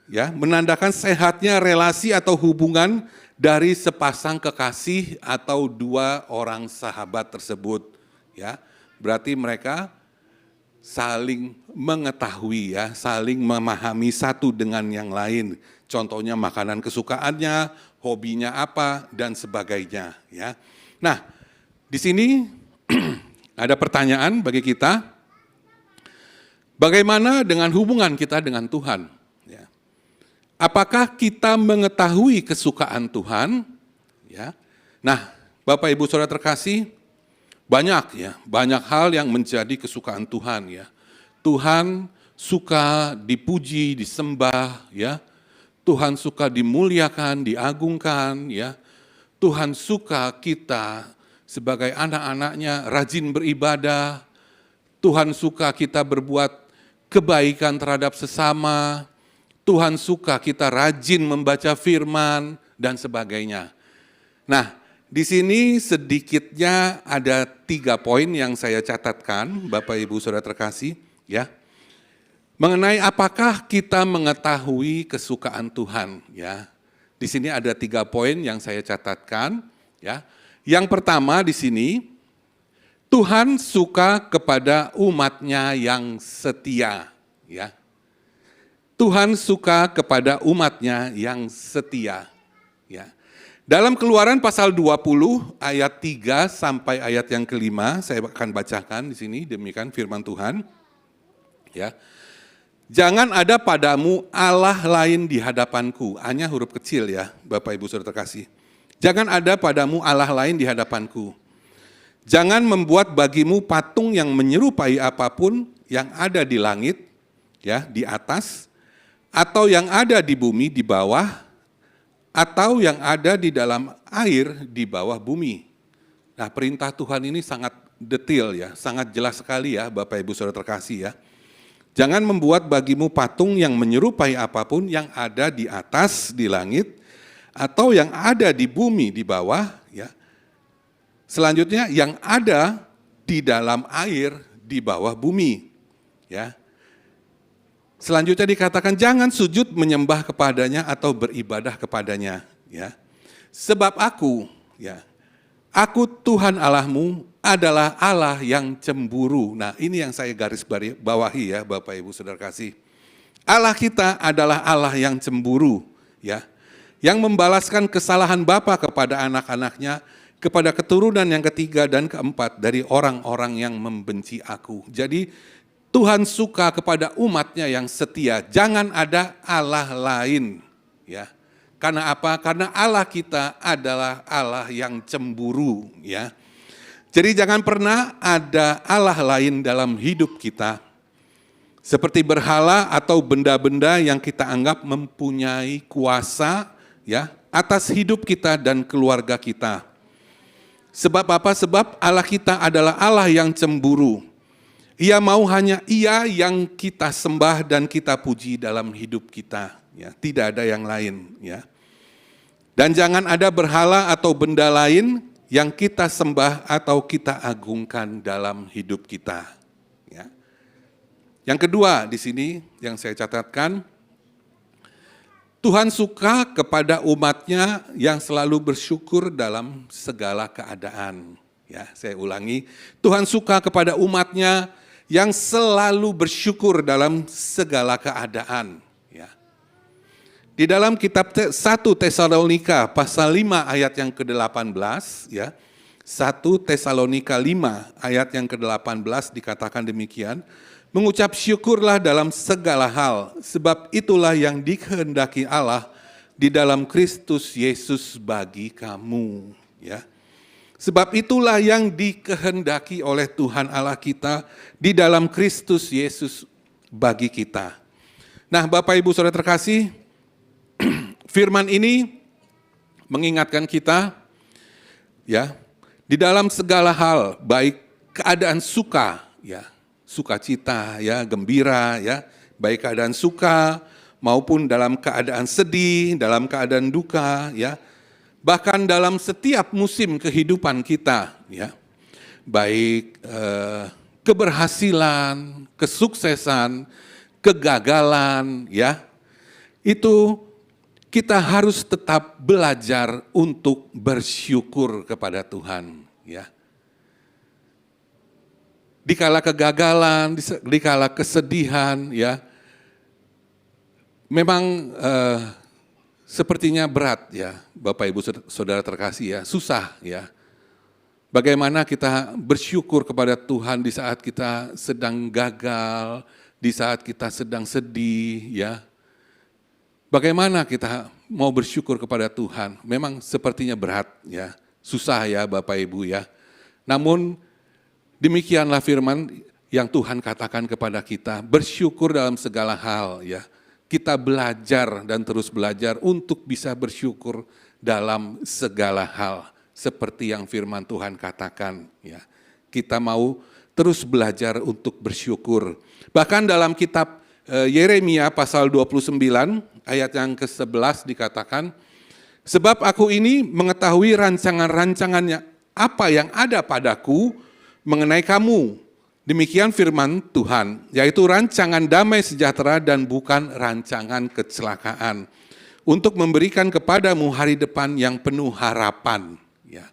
S3: ya, menandakan sehatnya relasi atau hubungan dari sepasang kekasih atau dua orang sahabat tersebut, ya. Berarti mereka saling mengetahui, ya, saling memahami satu dengan yang lain. Contohnya makanan kesukaannya, hobinya apa, dan sebagainya, ya. Nah, di sini ada pertanyaan bagi kita, bagaimana dengan hubungan kita dengan Tuhan? Ya. Apakah kita mengetahui kesukaan Tuhan? Ya. Nah, Bapak Ibu Saudara terkasih, banyak hal yang menjadi kesukaan Tuhan, ya. Tuhan suka dipuji, disembah, ya. Tuhan suka dimuliakan, diagungkan, ya. Tuhan suka kita sebagai anak-anaknya rajin beribadah. Tuhan suka kita berbuat kebaikan terhadap sesama. Tuhan suka kita rajin membaca firman dan sebagainya. Nah, di sini sedikitnya ada 3 poin yang saya catatkan, Bapak Ibu Saudara terkasih, ya. Mengenai apakah kita mengetahui kesukaan Tuhan, ya. Di sini ada 3 poin yang saya catatkan, ya. Yang pertama di sini, Tuhan suka kepada umat-Nya yang setia, ya. Tuhan suka kepada umat-Nya yang setia, ya. Dalam Keluaran pasal 20 ayat 3 sampai ayat yang kelima, saya akan bacakan di sini, demikian firman Tuhan, ya. Jangan ada padamu Allah lain di hadapanku. Hanya huruf kecil ya, Bapak Ibu Saudara terkasih. Jangan ada padamu Allah lain di hadapanku. Jangan membuat bagimu patung yang menyerupai apapun yang ada di langit, ya, di atas, atau yang ada di bumi di bawah, atau yang ada di dalam air di bawah bumi. Nah, perintah Tuhan ini sangat detail ya, sangat jelas sekali ya, Bapak Ibu Saudara terkasih ya. Jangan membuat bagimu patung yang menyerupai apapun yang ada di atas, di langit, atau yang ada di bumi, di bawah. Ya. Selanjutnya, yang ada di dalam air, di bawah bumi. Ya. Selanjutnya dikatakan, jangan sujud menyembah kepadanya atau beribadah kepadanya. Ya. Sebab aku Tuhan Allahmu adalah Allah yang cemburu. Nah, ini yang saya garis bawahi ya, Bapak Ibu Saudara kasih. Allah kita adalah Allah yang cemburu, ya. Yang membalaskan kesalahan bapa kepada anak-anaknya, kepada keturunan yang ketiga dan keempat dari orang-orang yang membenci aku. Jadi Tuhan suka kepada umat-Nya yang setia. Jangan ada Allah lain, ya. Karena apa? Karena Allah kita adalah Allah yang cemburu, ya. Jadi jangan pernah ada Allah lain dalam hidup kita. Seperti berhala atau benda-benda yang kita anggap mempunyai kuasa, ya, atas hidup kita dan keluarga kita. Sebab apa? Sebab Allah kita adalah Allah yang cemburu. Ia mau hanya Ia yang kita sembah dan kita puji dalam hidup kita, ya. Tidak ada yang lain, ya. Dan jangan ada berhala atau benda lain yang kita sembah atau kita agungkan dalam hidup kita. Ya. Yang kedua di sini yang saya catatkan, Tuhan suka kepada umat-Nya yang selalu bersyukur dalam segala keadaan. Ya, saya ulangi, Tuhan suka kepada umat-Nya yang selalu bersyukur dalam segala keadaan. Di dalam kitab 1 Tesalonika pasal 5 ayat yang ke-18, ya. 1 Tesalonika 5 ayat yang ke-18 dikatakan demikian, mengucap syukurlah dalam segala hal, sebab itulah yang dikehendaki Allah di dalam Kristus Yesus bagi kamu, ya. Sebab itulah yang dikehendaki oleh Tuhan Allah kita di dalam Kristus Yesus bagi kita. Nah, Bapak Ibu Saudara terkasih, firman ini mengingatkan kita, ya, di dalam segala hal, baik keadaan suka, ya, sukacita, ya, gembira, ya, baik keadaan suka maupun dalam keadaan sedih, dalam keadaan duka, ya, bahkan dalam setiap musim kehidupan kita, ya, baik keberhasilan, kesuksesan, kegagalan, ya, itu kita harus tetap belajar untuk bersyukur kepada Tuhan, ya. Dikala kegagalan, dikala kesedihan, ya, memang sepertinya berat, ya, Bapak Ibu Saudara terkasih, ya, susah, ya. Bagaimana kita bersyukur kepada Tuhan di saat kita sedang gagal, di saat kita sedang sedih, ya. Bagaimana kita mau bersyukur kepada Tuhan? Memang sepertinya berat, ya, susah, ya, Bapak Ibu, ya. Namun demikianlah firman yang Tuhan katakan kepada kita, bersyukur dalam segala hal, ya. kita belajar dan terus belajar untuk bisa bersyukur dalam segala hal. Seperti yang firman Tuhan katakan, ya. Kita mau terus belajar untuk bersyukur. Bahkan dalam kitab Yeremia pasal 29 ayat yang ke-11 dikatakan, sebab aku ini mengetahui rancangan-rancangannya apa yang ada padaku mengenai kamu. Demikian firman Tuhan, yaitu rancangan damai sejahtera dan bukan rancangan kecelakaan. Untuk memberikan kepadamu hari depan yang penuh harapan. Ya.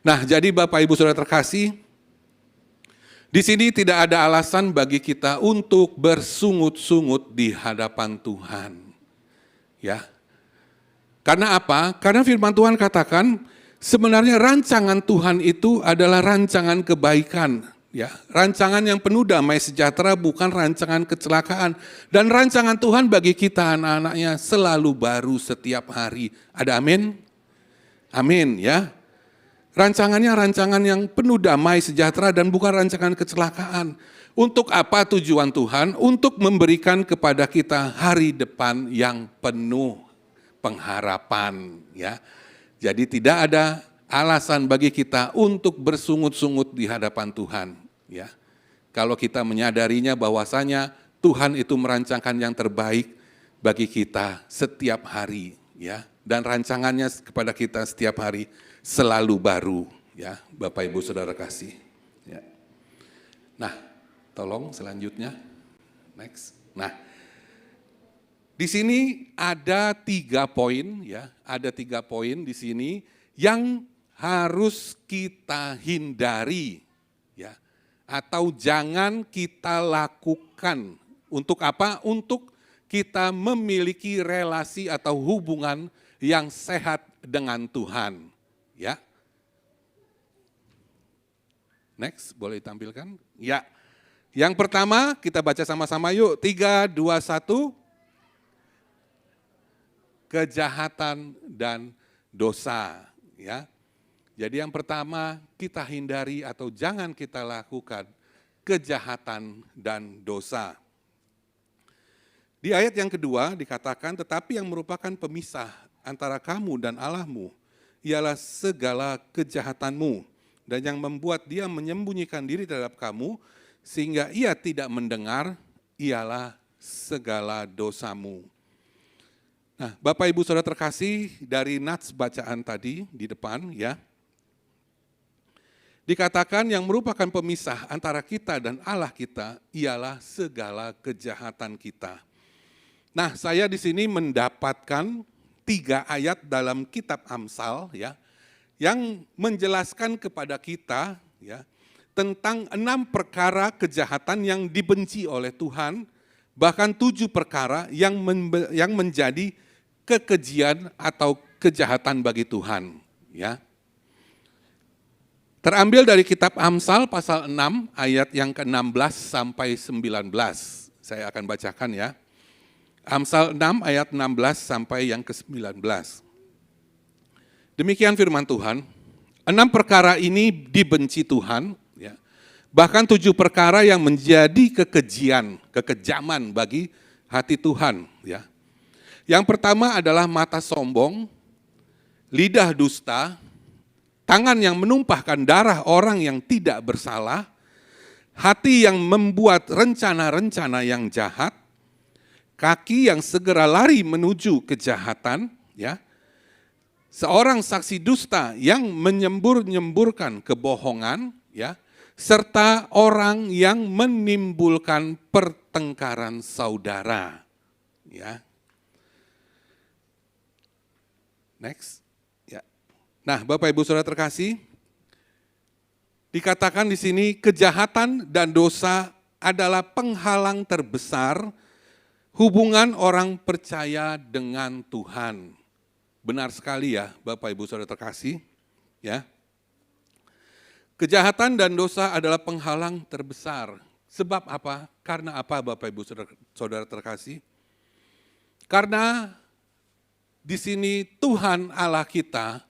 S3: Nah, jadi Bapak Ibu Saudara terkasih, di sini tidak ada alasan bagi kita untuk bersungut-sungut di hadapan Tuhan. Ya. Karena apa? Karena firman Tuhan katakan sebenarnya rancangan Tuhan itu adalah rancangan kebaikan. Ya, rancangan yang penuh damai sejahtera, bukan rancangan kecelakaan. Dan rancangan Tuhan bagi kita anak-anaknya selalu baru setiap hari. Ada amin? Amin ya. Rancangannya rancangan yang penuh damai sejahtera dan bukan rancangan kecelakaan. Untuk apa tujuan Tuhan? Untuk memberikan kepada kita hari depan yang penuh pengharapan. Ya. Jadi tidak ada alasan bagi kita untuk bersungut-sungut di hadapan Tuhan. Ya, kalau kita menyadarinya bahwasanya Tuhan itu merancangkan yang terbaik bagi kita setiap hari, ya, dan rancangannya kepada kita setiap hari selalu baru, ya, Bapak Ibu Saudara kasih. Ya. Nah, tolong selanjutnya, next. Nah, di sini ada 3 poin, ya, ada 3 poin di sini yang harus kita hindari, ya. Atau jangan kita lakukan. Untuk apa? Untuk kita memiliki relasi atau hubungan yang sehat dengan Tuhan. Ya. Next, boleh ditampilkan? Ya. Yang pertama kita baca sama-sama yuk. 3, 2, 1. Kejahatan dan dosa. Ya. Jadi yang pertama kita hindari atau jangan kita lakukan kejahatan dan dosa. Di ayat yang kedua dikatakan, tetapi yang merupakan pemisah antara kamu dan Allahmu ialah segala kejahatanmu dan yang membuat dia menyembunyikan diri terhadap kamu sehingga ia tidak mendengar ialah segala dosamu. Nah, Bapak Ibu Saudara terkasih, dari nats bacaan tadi di depan, ya. Dikatakan yang merupakan pemisah antara kita dan Allah kita ialah segala kejahatan kita. Nah, saya di sini mendapatkan 3 ayat dalam kitab Amsal, ya, yang menjelaskan kepada kita, ya, tentang 6 perkara kejahatan yang dibenci oleh Tuhan, bahkan 7 perkara yang menjadi kekejian atau kejahatan bagi Tuhan, ya. Terambil dari kitab Amsal pasal 6 ayat yang ke-16 sampai 19. Saya akan bacakan, ya. Amsal 6 ayat 16 sampai yang ke-19. Demikian firman Tuhan, 6 perkara ini dibenci Tuhan, ya. Bahkan 7 perkara yang menjadi kekejaman bagi hati Tuhan, ya. Yang pertama adalah mata sombong, lidah dusta, tangan yang menumpahkan darah orang yang tidak bersalah, hati yang membuat rencana-rencana yang jahat, kaki yang segera lari menuju kejahatan, ya. Seorang saksi dusta yang menyembur-nyemburkan kebohongan, ya, serta orang yang menimbulkan pertengkaran saudara, ya. Next. Nah, Bapak Ibu Saudara terkasih, dikatakan di sini kejahatan dan dosa adalah penghalang terbesar hubungan orang percaya dengan Tuhan. Benar sekali ya, Bapak Ibu Saudara terkasih, ya. Kejahatan dan dosa adalah penghalang terbesar. Sebab apa? Karena apa, Bapak Ibu Saudara terkasih? Karena di sini Tuhan Allah kita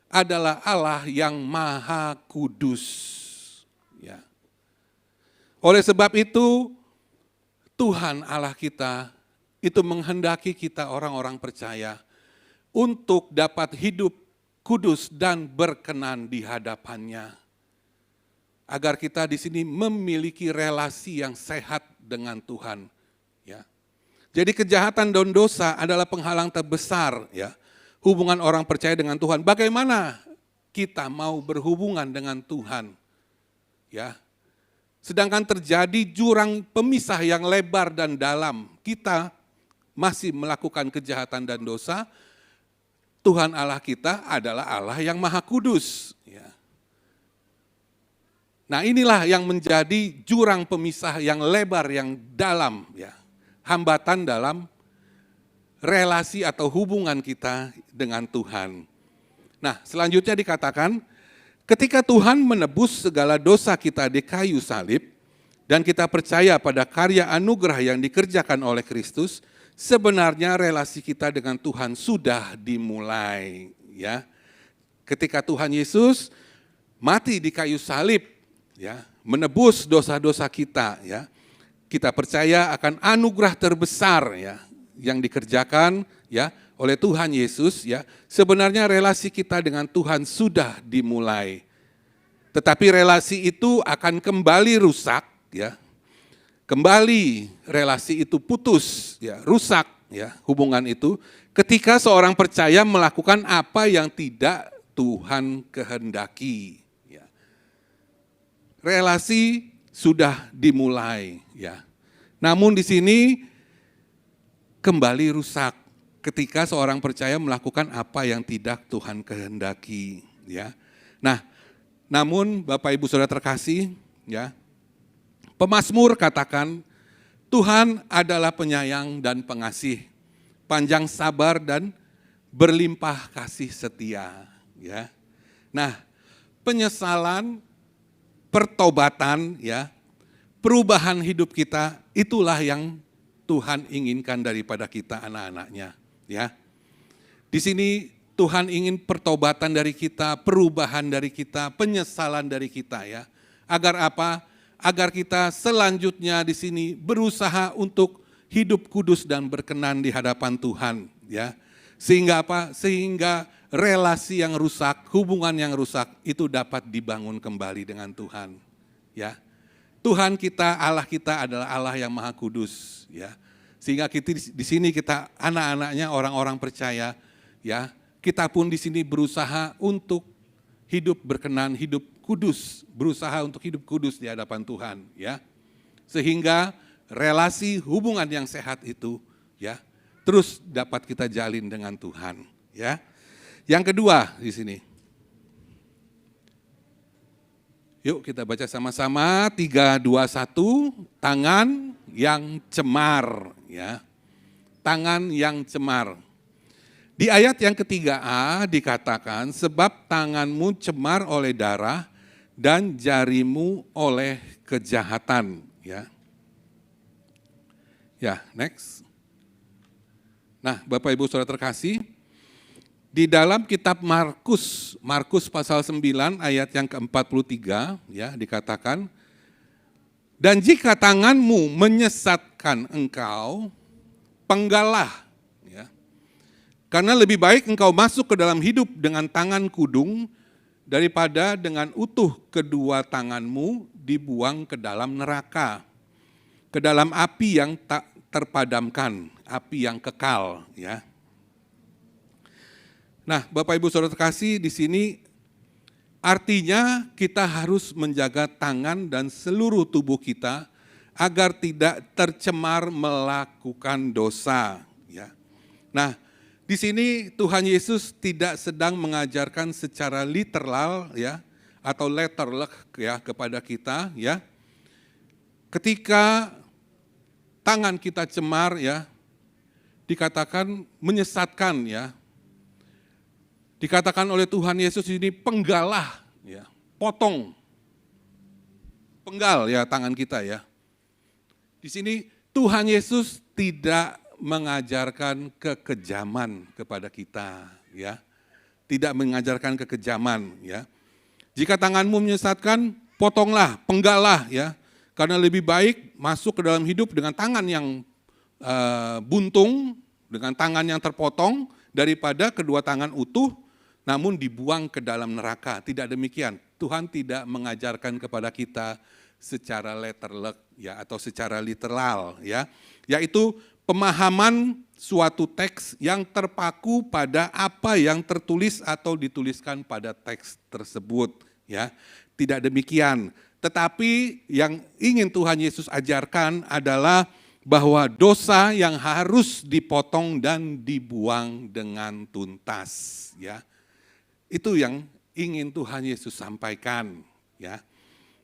S3: adalah Allah yang maha kudus. Ya. Oleh sebab itu, Tuhan Allah kita itu menghendaki kita orang-orang percaya untuk dapat hidup kudus dan berkenan di hadapannya. Agar kita di sini memiliki relasi yang sehat dengan Tuhan. Ya. Jadi kejahatan dan dosa adalah penghalang terbesar ya hubungan orang percaya dengan Tuhan. Bagaimana kita mau berhubungan dengan Tuhan? Ya. Sedangkan terjadi jurang pemisah yang lebar dan dalam. Kita masih melakukan kejahatan dan dosa. Tuhan Allah kita adalah Allah yang Maha Kudus. Ya. Nah inilah yang menjadi jurang pemisah yang lebar, yang dalam. Ya. Hambatan dalam relasi atau hubungan kita dengan Tuhan. Nah selanjutnya dikatakan, ketika Tuhan menebus segala dosa kita di kayu salib, dan kita percaya pada karya anugerah yang dikerjakan oleh Kristus, sebenarnya relasi kita dengan Tuhan sudah dimulai. Ya. Ketika Tuhan Yesus mati di kayu salib, ya, menebus dosa-dosa kita, ya, kita percaya akan anugerah terbesar ya, yang dikerjakan ya, oleh Tuhan Yesus. Ya, sebenarnya relasi kita dengan Tuhan sudah dimulai. Tetapi relasi itu akan kembali rusak. Ya, kembali relasi itu putus, ya, rusak ya, hubungan itu ketika seorang percaya melakukan apa yang tidak Tuhan kehendaki. Ya. Relasi sudah dimulai, ya. Namun di sini kembali rusak ketika seorang percaya melakukan apa yang tidak Tuhan kehendaki, ya. Nah, namun Bapak Ibu Saudara terkasih, ya. Pemazmur katakan, Tuhan adalah penyayang dan pengasih, panjang sabar dan berlimpah kasih setia. Ya. Nah, penyesalan, pertobatan, ya, perubahan hidup kita, itulah yang Tuhan inginkan daripada kita anak-anaknya. Ya. Di sini Tuhan ingin pertobatan dari kita, perubahan dari kita, penyesalan dari kita, ya. Agar apa? Agar kita selanjutnya di sini berusaha untuk hidup kudus dan berkenan di hadapan Tuhan, ya. Sehingga apa? Sehingga relasi yang rusak, hubungan yang rusak itu dapat dibangun kembali dengan Tuhan, ya. Tuhan kita, Allah kita adalah Allah yang Maha Kudus, ya. Sehingga kita di sini kita anak-anaknya orang-orang percaya, ya. Kita pun di sini berusaha untuk hidup berkenan, hidup kudus, berusaha untuk hidup kudus di hadapan Tuhan, ya. Sehingga relasi hubungan yang sehat itu, ya, terus dapat kita jalin dengan Tuhan, ya. Yang kedua di sini. Yuk kita baca sama-sama 3 2 1, tangan yang cemar, ya. Tangan yang cemar. Di ayat yang ketiga A dikatakan, sebab tanganmu cemar oleh darah dan jarimu oleh kejahatan. Ya, ya, next. Nah, Bapak Ibu Saudara terkasih, di dalam kitab Markus pasal 9 ayat yang ke-43, ya, dikatakan, dan jika tanganmu menyesatkan engkau, penggallah. Karena lebih baik engkau masuk ke dalam hidup dengan tangan kudung daripada dengan utuh kedua tanganmu dibuang ke dalam neraka, ke dalam api yang tak terpadamkan, api yang kekal. Ya. Nah, Bapak Ibu Saudara terkasih, di sini artinya kita harus menjaga tangan dan seluruh tubuh kita agar tidak tercemar melakukan dosa. Ya. Nah, di sini Tuhan Yesus tidak sedang mengajarkan secara literal, ya, atau letterlek, ya, kepada kita, ya. Ketika tangan kita cemar, ya, dikatakan menyesatkan, ya. Dikatakan oleh Tuhan Yesus ini penggalah, ya, potong, penggal, ya, tangan kita, ya. Di sini Tuhan Yesus tidak mengajarkan kekejaman kepada kita, ya. Tidak mengajarkan kekejaman, ya. Jika tanganmu menyesatkan, potonglah, penggallah, ya. Karena lebih baik masuk ke dalam hidup dengan tangan yang buntung dengan tangan yang terpotong daripada kedua tangan utuh namun dibuang ke dalam neraka. Tidak demikian. Tuhan tidak mengajarkan kepada kita secara letterlek ya atau secara literal ya. Yaitu pemahaman suatu teks yang terpaku pada apa yang tertulis atau dituliskan pada teks tersebut ya. Tidak demikian. Tetapi yang ingin Tuhan Yesus ajarkan adalah bahwa dosa yang harus dipotong dan dibuang dengan tuntas ya. Itu yang ingin Tuhan Yesus sampaikan ya.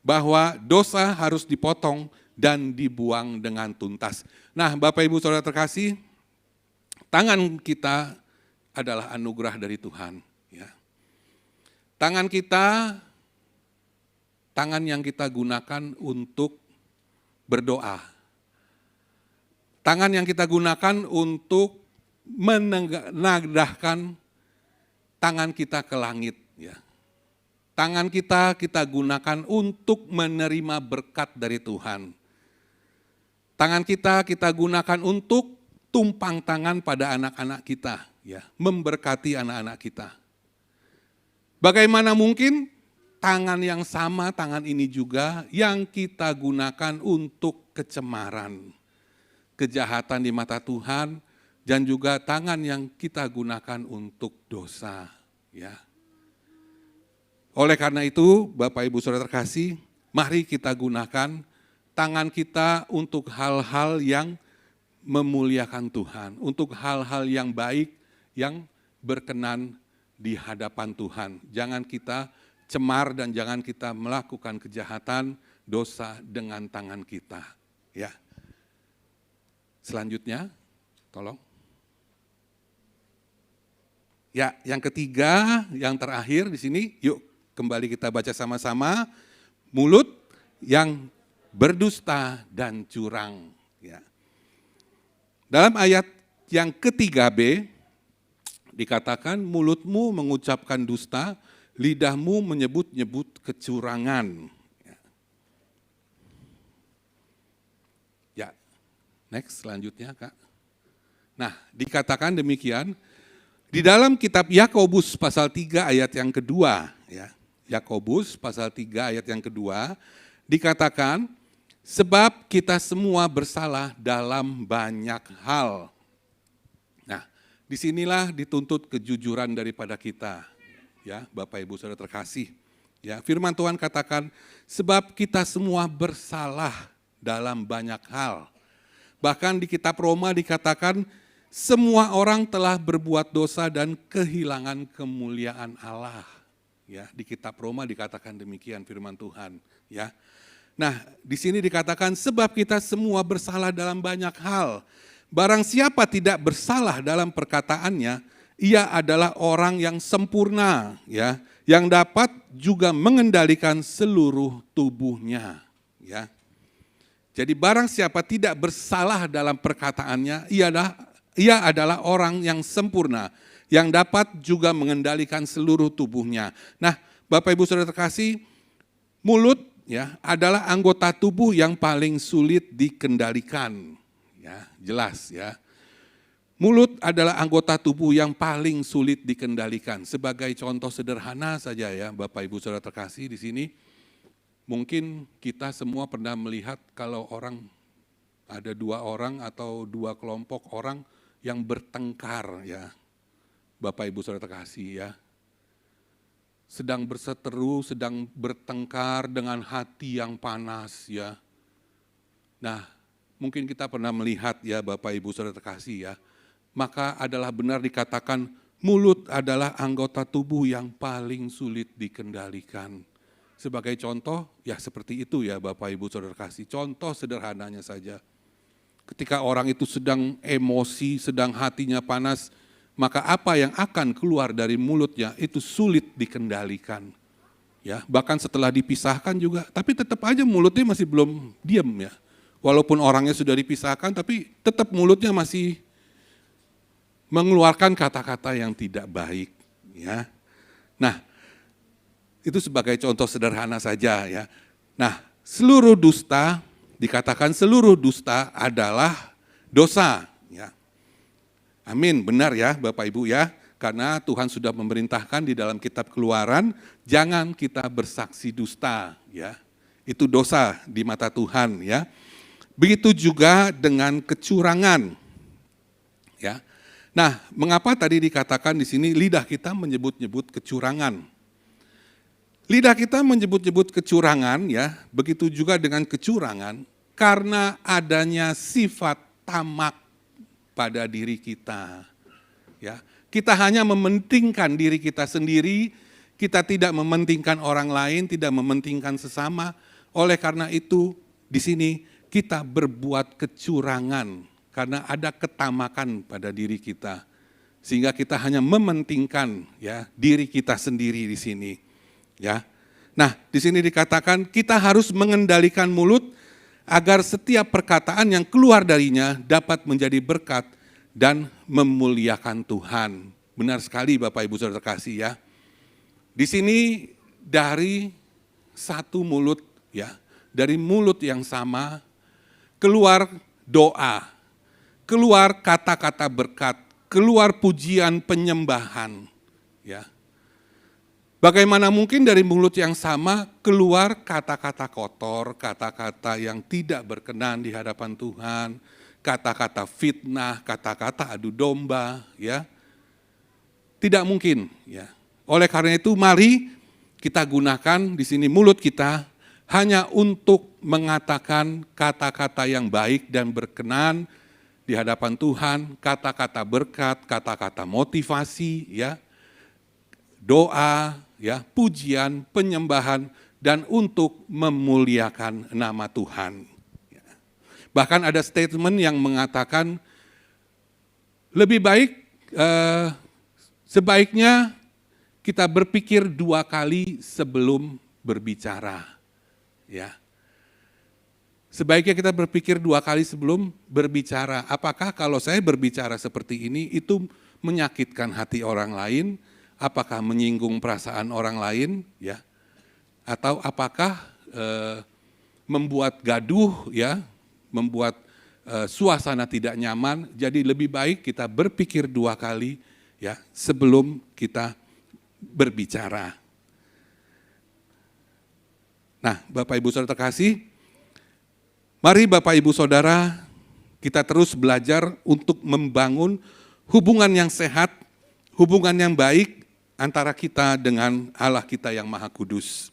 S3: Bahwa dosa harus dipotong dan dibuang dengan tuntas. Nah, Bapak Ibu Saudara terkasih, tangan kita adalah anugerah dari Tuhan ya. Tangan kita, tangan yang kita gunakan untuk berdoa. Tangan yang kita gunakan untuk menengadahkan tangan kita ke langit ya. Tangan kita gunakan untuk menerima berkat dari Tuhan. Tangan kita gunakan untuk tumpang tangan pada anak-anak kita ya, memberkati anak-anak kita. Bagaimana mungkin tangan yang sama, tangan ini juga yang kita gunakan untuk kecemaran, kejahatan di mata Tuhan, dan juga tangan yang kita gunakan untuk dosa ya. Oleh karena itu, Bapak Ibu Saudara terkasih, mari kita gunakan tangan kita untuk hal-hal yang memuliakan Tuhan, untuk hal-hal yang baik, yang berkenan di hadapan Tuhan. Jangan kita cemar dan jangan kita melakukan kejahatan, dosa dengan tangan kita ya. Selanjutnya, tolong. Ya, yang ketiga, yang terakhir di sini, yuk kembali kita baca sama-sama. Mulut yang berdusta dan curang. Ya. Dalam ayat yang ketiga B, dikatakan mulutmu mengucapkan dusta, lidahmu menyebut-nyebut kecurangan. Next, selanjutnya Kak. Nah, dikatakan demikian, di dalam kitab Yakobus pasal 3 ayat yang kedua, ya, Yakobus pasal 3 ayat yang kedua, dikatakan, sebab kita semua bersalah dalam banyak hal. Nah, disinilah dituntut kejujuran daripada kita, ya Bapak Ibu Saudara terkasih. Ya, firman Tuhan katakan, sebab kita semua bersalah dalam banyak hal. Bahkan di kitab Roma dikatakan semua orang telah berbuat dosa dan kehilangan kemuliaan Allah. Ya, di kitab Roma dikatakan demikian firman Tuhan, ya. Nah, di sini dikatakan sebab kita semua bersalah dalam banyak hal. Barang siapa tidak bersalah dalam perkataannya, ia adalah orang yang sempurna, ya, yang dapat juga mengendalikan seluruh tubuhnya, ya. Jadi barang siapa tidak bersalah dalam perkataannya, ia adalah orang yang sempurna, yang dapat juga mengendalikan seluruh tubuhnya. Nah, Bapak Ibu Saudara terkasih, mulut ya adalah anggota tubuh yang paling sulit dikendalikan. Ya, jelas ya. Mulut adalah anggota tubuh yang paling sulit dikendalikan. Sebagai contoh sederhana saja ya, Bapak Ibu Saudara terkasih di sini. Mungkin kita semua pernah melihat kalau ada dua orang atau dua kelompok orang yang bertengkar ya, Bapak Ibu Saudara terkasih ya. Sedang berseteru, sedang bertengkar dengan hati yang panas ya. Nah, mungkin kita pernah melihat ya Bapak Ibu Saudara terkasih ya. Maka adalah benar dikatakan mulut adalah anggota tubuh yang paling sulit dikendalikan. Sebagai contoh, ya seperti itu ya Bapak Ibu Saudara kasih. Contoh sederhananya saja. Ketika orang itu sedang emosi, sedang hatinya panas, maka apa yang akan keluar dari mulutnya itu sulit dikendalikan. Ya, bahkan setelah dipisahkan juga, tapi tetap aja mulutnya masih belum diam ya. Walaupun orangnya sudah dipisahkan, tapi tetap mulutnya masih mengeluarkan kata-kata yang tidak baik. Ya, nah. Itu sebagai contoh sederhana saja ya. Nah, seluruh dusta, dikatakan seluruh dusta adalah dosa. Ya. Amin, benar ya Bapak Ibu ya. Karena Tuhan sudah memerintahkan di dalam kitab Keluaran, jangan kita bersaksi dusta. Ya. Itu dosa di mata Tuhan. Ya. Begitu juga dengan kecurangan. Ya. Nah, mengapa tadi dikatakan di sini lidah kita menyebut-nyebut kecurangan? Lidah kita menyebut-nyebut kecurangan, ya, begitu juga dengan kecurangan, karena adanya sifat tamak pada diri kita. Ya, kita hanya mementingkan diri kita sendiri, kita tidak mementingkan orang lain, tidak mementingkan sesama. Oleh karena itu, di sini kita berbuat kecurangan karena ada ketamakan pada diri kita. Sehingga kita hanya mementingkan ya diri kita sendiri di sini. Ya. Nah, di sini dikatakan kita harus mengendalikan mulut agar setiap perkataan yang keluar darinya dapat menjadi berkat dan memuliakan Tuhan. Benar sekali Bapak Ibu Saudara terkasih ya. Di sini dari satu mulut ya, dari mulut yang sama keluar doa, keluar kata-kata berkat, keluar pujian penyembahan ya. Bagaimana mungkin dari mulut yang sama keluar kata-kata kotor, kata-kata yang tidak berkenan di hadapan Tuhan, kata-kata fitnah, kata-kata adu domba, ya. Tidak mungkin, ya. Oleh karena itu mari kita gunakan di sini mulut kita hanya untuk mengatakan kata-kata yang baik dan berkenan di hadapan Tuhan, kata-kata berkat, kata-kata motivasi, ya. Doa, ya, pujian, penyembahan, dan untuk memuliakan nama Tuhan. Bahkan ada statement yang mengatakan lebih baik, sebaiknya kita berpikir 2 kali sebelum berbicara. Ya. Sebaiknya kita berpikir 2 kali sebelum berbicara. Apakah kalau saya berbicara seperti ini itu menyakitkan hati orang lain? Apakah menyinggung perasaan orang lain, ya? Atau apakah membuat gaduh, ya? Membuat suasana tidak nyaman? Jadi lebih baik kita berpikir 2 kali, ya, sebelum kita berbicara. Nah, Bapak Ibu Saudara terkasih, mari Bapak Ibu Saudara kita terus belajar untuk membangun hubungan yang sehat, hubungan yang baik antara kita dengan Allah kita yang Maha Kudus.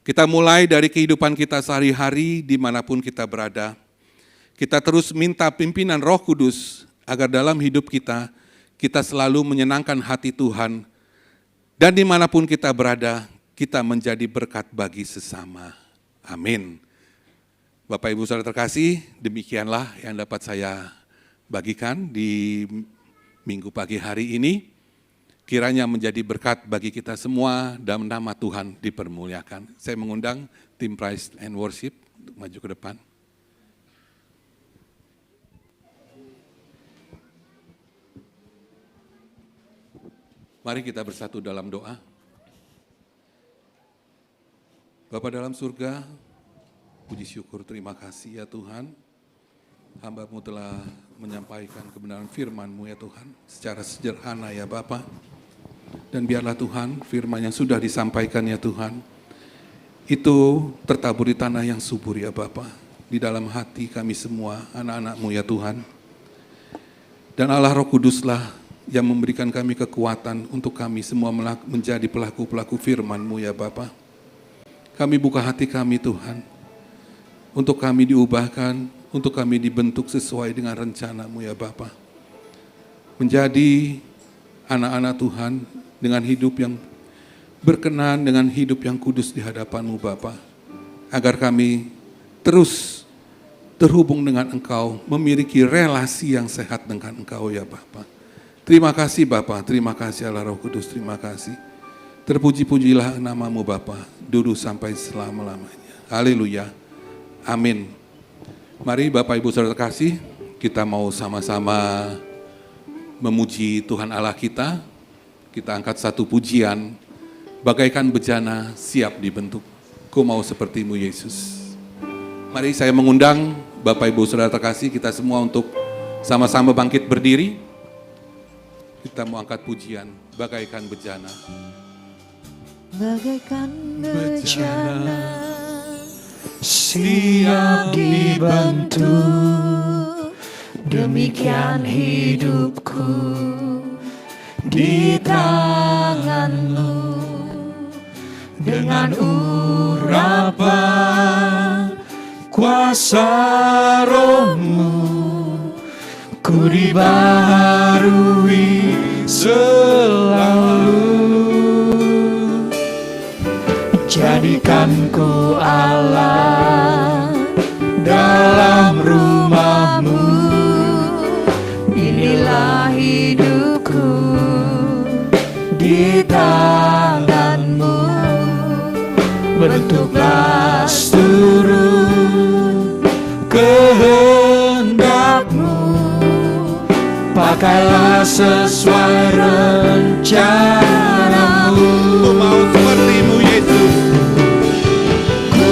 S3: Kita mulai dari kehidupan kita sehari-hari dimanapun kita berada. Kita terus minta pimpinan Roh Kudus agar dalam hidup kita, kita selalu menyenangkan hati Tuhan. Dan dimanapun kita berada, kita menjadi berkat bagi sesama. Amin. Bapak Ibu Saudara terkasih, demikianlah yang dapat saya bagikan di minggu pagi hari ini. Kiranya menjadi berkat bagi kita semua dan nama Tuhan dipermuliakan. Saya mengundang tim Praise and Worship untuk maju ke depan. Mari kita bersatu dalam doa. Bapa dalam surga, puji syukur terima kasih ya Tuhan. Hamba-Mu telah menyampaikan kebenaran firman-Mu ya Tuhan, secara sederhana ya Bapa. Dan biarlah Tuhan, firman yang sudah disampaikan ya Tuhan, itu tertabur di tanah yang subur ya Bapa, di dalam hati kami semua, anak-anak-Mu ya Tuhan. Dan Allah Roh Kuduslah yang memberikan kami kekuatan untuk kami semua menjadi pelaku-pelaku firman-Mu ya Bapa. Kami buka hati kami Tuhan, untuk kami diubahkan, untuk kami dibentuk sesuai dengan rencana-Mu ya Bapa. Menjadi anak-anak Tuhan dengan hidup yang berkenan, dengan hidup yang kudus di hadapan-Mu Bapa. Agar kami terus terhubung dengan Engkau, memiliki relasi yang sehat dengan Engkau ya Bapa. Terima kasih Bapa, terima kasih Allah Roh Kudus, terima kasih. Terpuji-pujilah nama-Mu Bapa, dulu sampai selama-lamanya. Haleluya, amin. Mari Bapak Ibu Saudara kasih, kita mau sama-sama memuji Tuhan Allah kita. Kita angkat satu pujian, bagaikan bejana siap dibentuk. Ku mau seperti-Mu Yesus. Mari saya mengundang Bapak Ibu Saudara terkasih, kita semua untuk sama-sama bangkit berdiri. Kita mau angkat pujian bagaikan bejana.
S2: Bagaikan bejana siap dibentuk, demikian hidupku di tangan-Mu. Dengan urapan kuasa Roh-Mu, ku dibaharui selalu. Jadikan ku Allah dalam rumah-Mu, inilah hidupku di tangan-Mu. Bentuklah seluruh kehendak-Mu, pakailah sesuai rencana-Mu.
S3: Ku mau seperti-Mu Yesus,
S2: Ku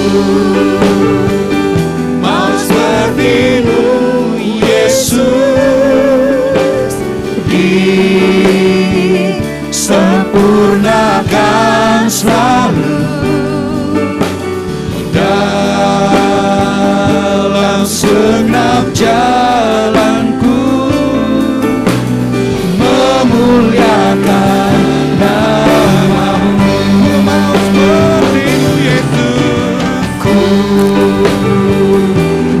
S2: mau seperti-Mu Yesus, disempurnakan selalu dalam segenap jalanku, memuliakan nama-Mu.
S3: mau seperti-Mu Yesus,
S2: Ku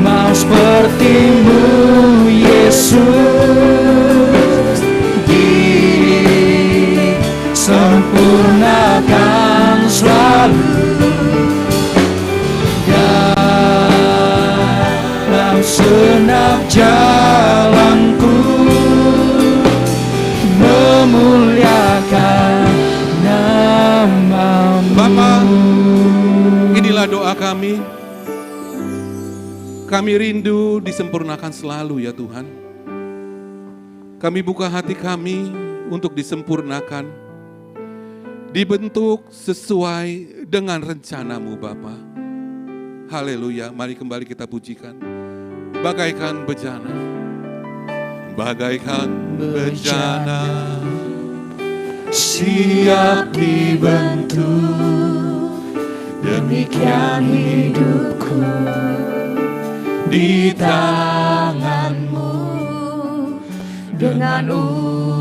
S2: mau seperti-Mu Yesus, disempurnakan selalu dalam segenap jalanku, memuliakan nama-Mu.
S3: Bapa, inilah doa kami. Kami rindu disempurnakan selalu ya Tuhan. Kami buka hati kami untuk disempurnakan, dibentuk sesuai dengan rencana-Mu Bapa. Haleluya, mari kembali kita pujikan. Bagaikan bejana, bagaikan bejana,
S2: siap dibentuk, demikian hidupku di tangan-Mu. Dengan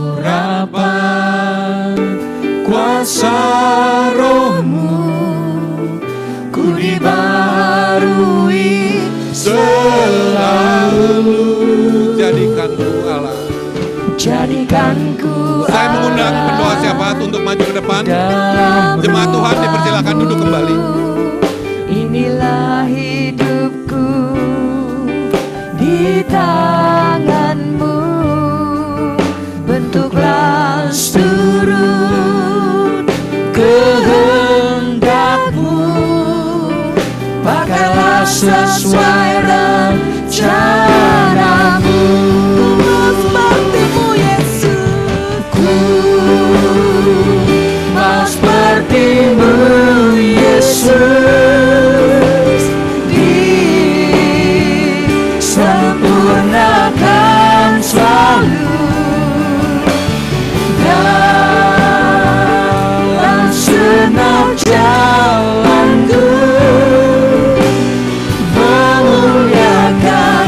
S2: urapan kuasa Roh-Mu, ku dibaharui selalu.
S3: jadikan ku Allah.
S2: Jadikan ku
S3: Saya mengundang pendoa syafaat untuk maju ke depan.
S2: dalam
S3: Jemaat Tuhan dipersilakan duduk kembali.
S2: inilah hidupku di tangan-Mu, bentuklah seluruh kehendak-Mu, pakailah sesuai rencana-Mu. Ku mau seperti-Mu Yesus, disempurnakan selalu dalam segenap jalanku, memuliakan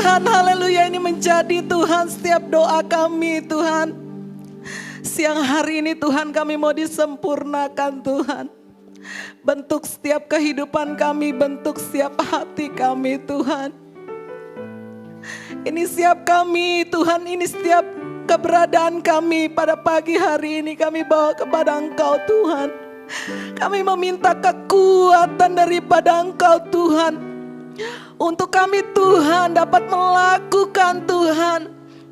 S4: Tuhan, haleluya, ini menjadi Tuhan setiap doa kami Tuhan. Siang hari ini Tuhan kami mau disempurnakan Tuhan. Bentuk setiap kehidupan kami, bentuk setiap hati kami Tuhan. Ini siap kami Tuhan, ini setiap keberadaan kami pada pagi hari ini kami bawa kepada Engkau Tuhan. Kami meminta kekuatan daripada Engkau Tuhan. Untuk kami Tuhan dapat melakukan Tuhan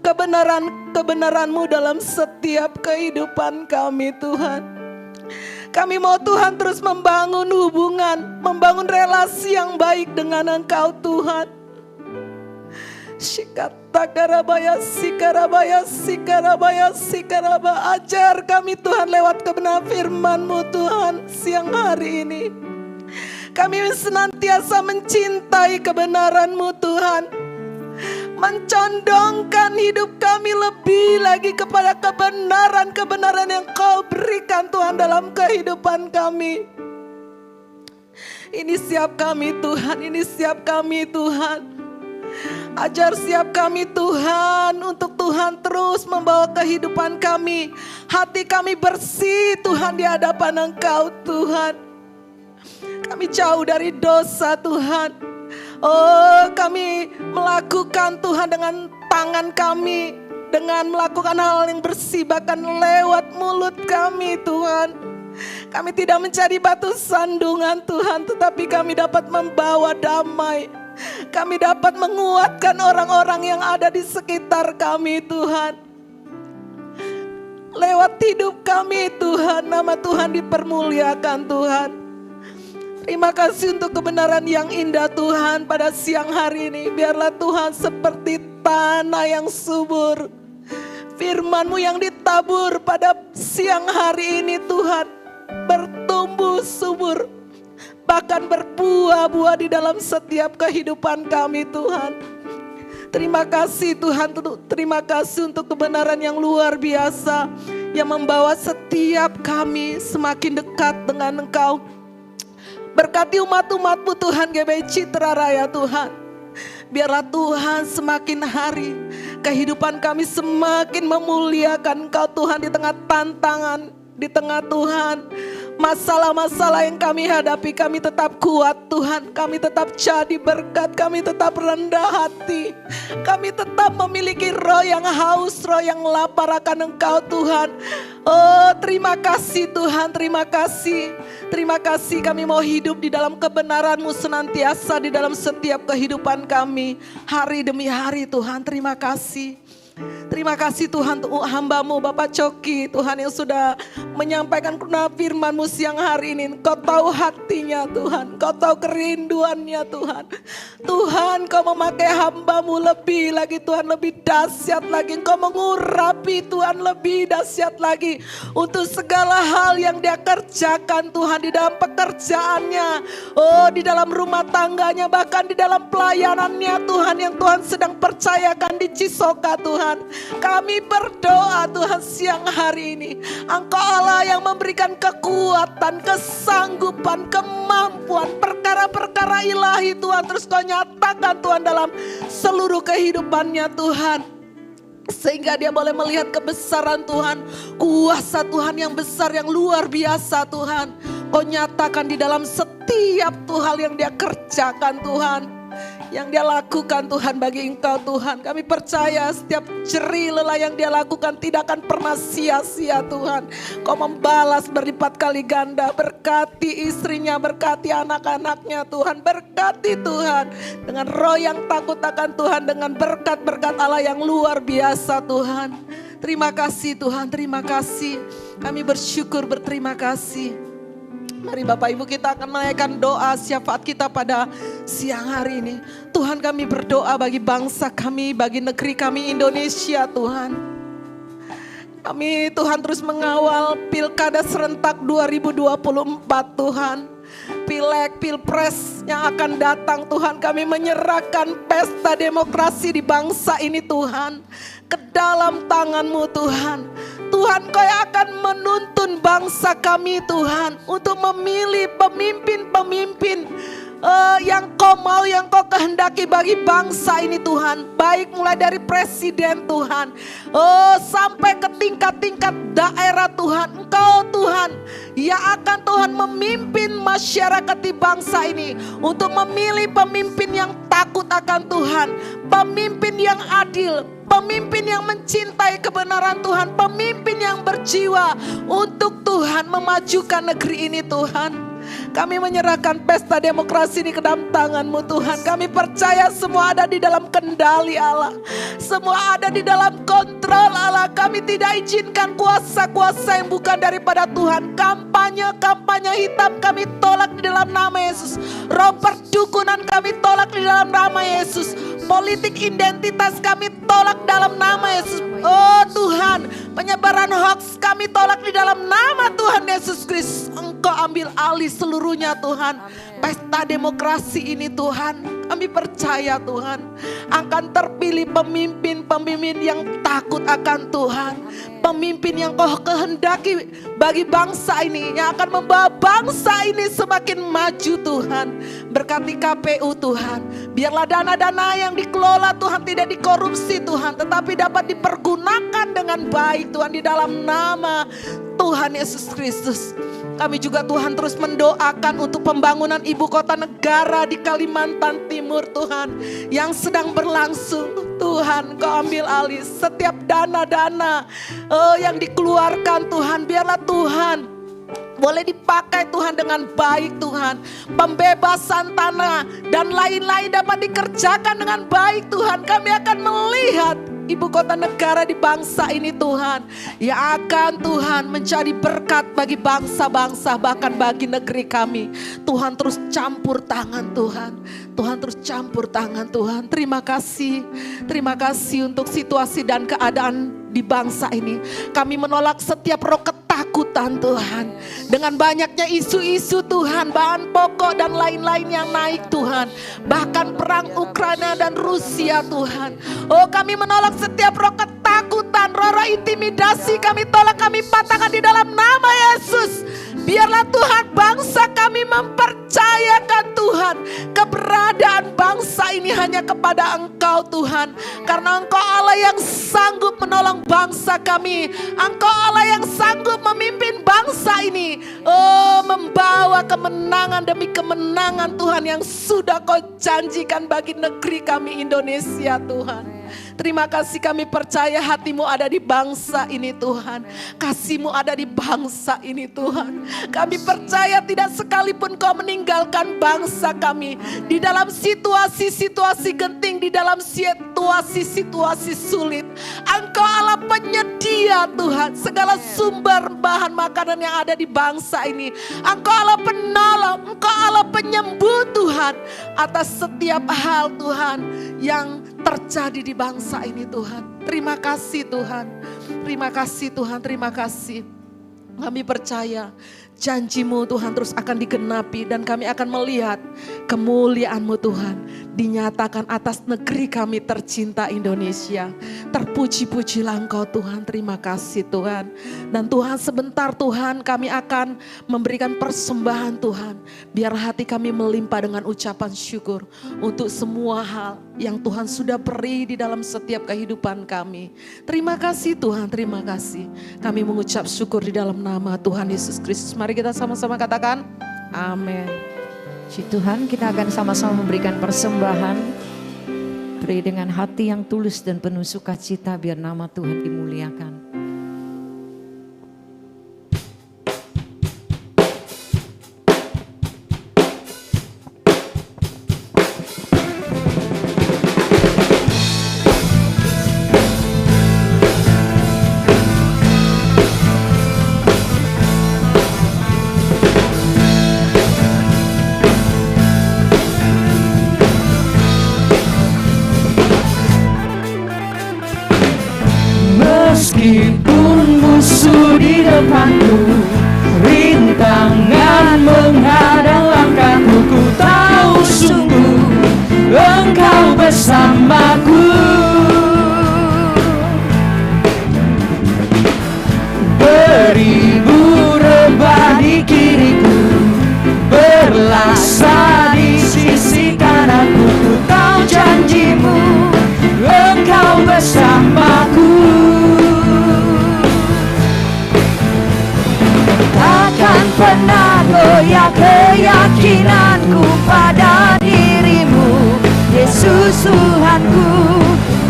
S4: kebenaran-kebenaran-Mu dalam setiap kehidupan kami Tuhan. Kami mau Tuhan terus membangun hubungan, membangun relasi yang baik dengan Engkau Tuhan. Shikatakarabaya sikarabaya sikarabaya sikaraba. Ajar kami Tuhan lewat kebenaran firman-Mu Tuhan siang hari ini. Kami senantiasa mencintai kebenaran-Mu Tuhan. Mencondongkan hidup kami lebih lagi kepada kebenaran-kebenaran yang Kau berikan Tuhan dalam kehidupan kami. Ini siap kami Tuhan, ini siap kami Tuhan. Ajar siap kami Tuhan untuk Tuhan terus membawa kehidupan kami. Hati kami bersih Tuhan di hadapan Engkau Tuhan. Kami jauh dari dosa Tuhan. Oh, kami melakukan Tuhan dengan tangan kami, dengan melakukan hal yang bersih bahkan lewat mulut kami Tuhan. Kami tidak mencari batu sandungan Tuhan, tetapi kami dapat membawa damai. Kami dapat menguatkan orang-orang yang ada di sekitar kami Tuhan. Lewat hidup kami Tuhan, nama Tuhan dipermuliakan Tuhan. Terima kasih untuk kebenaran yang indah Tuhan pada siang hari ini. Biarlah Tuhan seperti tanah yang subur. Firman-Mu yang ditabur pada siang hari ini Tuhan bertumbuh subur. Bahkan berbuah-buah di dalam setiap kehidupan kami Tuhan. Terima kasih Tuhan, terima kasih untuk kebenaran yang luar biasa yang membawa setiap kami semakin dekat dengan Engkau. Berkati umat-umat-Mu Tuhan GBI Citra Raya Tuhan. Biarlah Tuhan semakin hari kehidupan kami semakin memuliakan Engkau Tuhan di tengah tantangan, di tengah Tuhan masalah-masalah yang kami hadapi, kami tetap kuat Tuhan. Kami tetap jadi berkat, kami tetap rendah hati. Kami tetap memiliki roh yang haus, roh yang lapar akan Engkau Tuhan. Oh, terima kasih Tuhan, terima kasih. Terima kasih kami mau hidup di dalam kebenaran-Mu senantiasa di dalam setiap kehidupan kami. Hari demi hari Tuhan, terima kasih. Terima kasih Tuhan untuk hamba-Mu Bapak Coki Tuhan yang sudah menyampaikan firman-Mu siang hari ini. Kau tahu hatinya Tuhan, Kau tahu kerinduannya Tuhan. Tuhan Kau memakai hamba-Mu lebih lagi Tuhan, lebih dahsyat lagi. Kau mengurapi Tuhan lebih dahsyat lagi untuk segala hal yang dia kerjakan Tuhan di dalam pekerjaannya, oh di dalam rumah tangganya, bahkan di dalam pelayanannya Tuhan yang Tuhan sedang percayakan di Cisoka Tuhan. Kami berdoa Tuhan siang hari ini, Engkau Allah yang memberikan kekuatan, kesanggupan, kemampuan, perkara-perkara ilahi Tuhan terus Kau nyatakan Tuhan dalam seluruh kehidupannya Tuhan. Sehingga dia boleh melihat kebesaran Tuhan, kuasa Tuhan yang besar, yang luar biasa Tuhan. Kau nyatakan di dalam setiap hal yang dia kerjakan Tuhan, yang dia lakukan Tuhan bagi Engkau Tuhan. Kami percaya setiap jerih lelah yang dia lakukan tidak akan pernah sia-sia Tuhan. Kau membalas berlipat kali ganda. Berkati istrinya, berkati anak-anaknya Tuhan. Berkati Tuhan dengan roh yang takut akan Tuhan, dengan berkat-berkat Allah yang luar biasa Tuhan. Terima kasih Tuhan, terima kasih. Kami bersyukur, berterima kasih. Mari Bapak Ibu kita akan menaikkan doa syafaat kita pada siang hari ini. Tuhan kami berdoa bagi bangsa kami, bagi negeri kami Indonesia Tuhan. Kami Tuhan terus mengawal pilkada serentak 2024 Tuhan. Pileg, pilpres yang akan datang Tuhan, kami menyerahkan pesta demokrasi di bangsa ini Tuhan ke dalam tangan-Mu Tuhan. Tuhan Kau yang akan menuntun bangsa kami Tuhan untuk memilih pemimpin-pemimpin yang kau mau, yang kau kehendaki bagi bangsa ini Tuhan. Baik mulai dari presiden Tuhan, sampai ke tingkat-tingkat daerah Tuhan. Engkau Tuhan yang akan Tuhan memimpin masyarakat di bangsa ini untuk memilih pemimpin yang takut akan Tuhan, pemimpin yang adil, pemimpin yang mencintai kebenaran Tuhan, pemimpin yang berjiwa untuk Tuhan memajukan negeri ini Tuhan. Kami menyerahkan pesta demokrasi ini ke dalam tangan-Mu Tuhan. Kami percaya semua ada di dalam kendali Allah, semua ada di dalam kontrol Allah. Kami tidak izinkan kuasa-kuasa yang bukan daripada Tuhan. Kampanye hitam kami tolak di dalam nama Yesus. Roh perdukunan kami tolak di dalam nama Yesus. Politik identitas kami tolak dalam nama Yesus. Oh Tuhan, penyebaran hoax kami tolak di dalam nama Tuhan Yesus Kristus. Engkau ambil alih seluruhnya Tuhan. Pesta demokrasi ini Tuhan, kami percaya Tuhan akan terpilih pemimpin-pemimpin yang takut akan Tuhan. Pemimpin yang Kau kehendaki bagi bangsa ini, yang akan membawa bangsa ini semakin maju Tuhan. Berkati KPU Tuhan, biarlah dana-dana yang dikelola Tuhan tidak dikorupsi Tuhan, tetapi dapat dipergunakan dengan baik Tuhan di dalam nama Tuhan Yesus Kristus. Kami juga Tuhan terus mendoakan untuk pembangunan ibu kota negara di Kalimantan Timur Tuhan yang sedang berlangsung. Tuhan Kau ambil alih setiap dana-dana yang dikeluarkan Tuhan. Biarlah Tuhan boleh dipakai Tuhan dengan baik Tuhan. Pembebasan tanah dan lain-lain dapat dikerjakan dengan baik Tuhan. Kami akan melihat ibu kota negara di bangsa ini Tuhan, yang akan Tuhan menjadi berkat bagi bangsa-bangsa, bahkan bagi negeri kami. Tuhan terus campur tangan Tuhan. Tuhan terus campur tangan Tuhan. Terima kasih untuk situasi dan keadaan di bangsa ini. Kami menolak setiap roh ketakutan Tuhan. Dengan banyaknya isu-isu Tuhan, bahan pokok dan lain-lain yang naik Tuhan. Bahkan perang Ukraina dan Rusia Tuhan. Oh, kami menolak setiap roh ketakutan, roh intimidasi kami tolak, kami patahkan di dalam nama Yesus. Biarlah Tuhan bangsa kami mempercayakan Tuhan keberadaan bangsa ini hanya kepada Engkau Tuhan. Karena Engkau Allah yang sanggup menolong bangsa kami. Engkau Allah yang sanggup memimpin bangsa ini. Oh, membawa kemenangan demi kemenangan Tuhan yang sudah Kau janjikan bagi negeri kami Indonesia Tuhan. Terima kasih, kami percaya hati-Mu ada di bangsa ini Tuhan. Kasih-Mu ada di bangsa ini Tuhan. Kami percaya tidak sekalipun Kau meninggalkan bangsa kami di dalam situasi-situasi genting, di dalam situasi-situasi sulit. Engkau Allah penyedia Tuhan segala sumber bahan makanan yang ada di bangsa ini. Engkau Allah penolong, Engkau Allah penyembuh Tuhan atas setiap hal Tuhan yang terjadi di bangsa ini Tuhan. Terima kasih Tuhan. Terima kasih Tuhan, terima kasih. Kami percaya janji-Mu Tuhan terus akan digenapi dan kami akan melihat kemuliaan-Mu Tuhan dinyatakan atas negeri kami tercinta Indonesia. Terpuji-pujilah Engkau Tuhan, terima kasih Tuhan. Dan Tuhan sebentar Tuhan kami akan memberikan persembahan Tuhan. Biar hati kami melimpah dengan ucapan syukur untuk semua hal yang Tuhan sudah beri di dalam setiap kehidupan kami. Terima kasih Tuhan, terima kasih. Kami mengucap syukur di dalam nama Tuhan Yesus Kristus. Mari kita sama-sama katakan amin.
S1: Puji Tuhan, kita akan sama-sama memberikan persembahan. Beri dengan hati yang tulus dan penuh sukacita biar nama Tuhan dimuliakan.
S2: Meskipun musuh di depanku, rintangan menghadang langkahku, ku tahu sungguh Engkau bersamaku. Beribu rebah di kiriku, berlaksa di
S1: Tuhanku,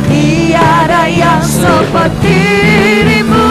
S1: tiada yang seperti dirimu.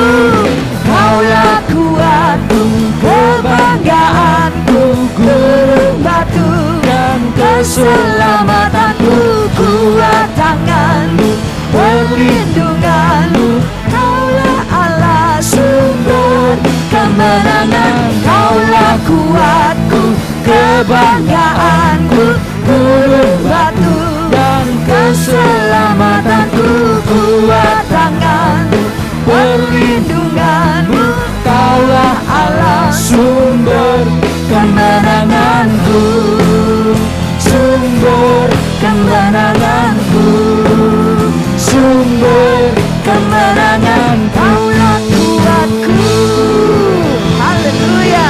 S1: Kaulah kuatku, kebanggaanku, gunung batu dan keselamatanku, kuat tanganmu, perlindunganmu. Kaulah Allah sumber kemenangan, kaulah kuatku, kebanggaanku, gunung batu dan keselamatanku, kuat tanganmu, perlindunganmu. Kaulah Allah sumber kemenanganku, sumber kemenanganku, sumber kemenangan. Kaulah kuatku. Haleluya.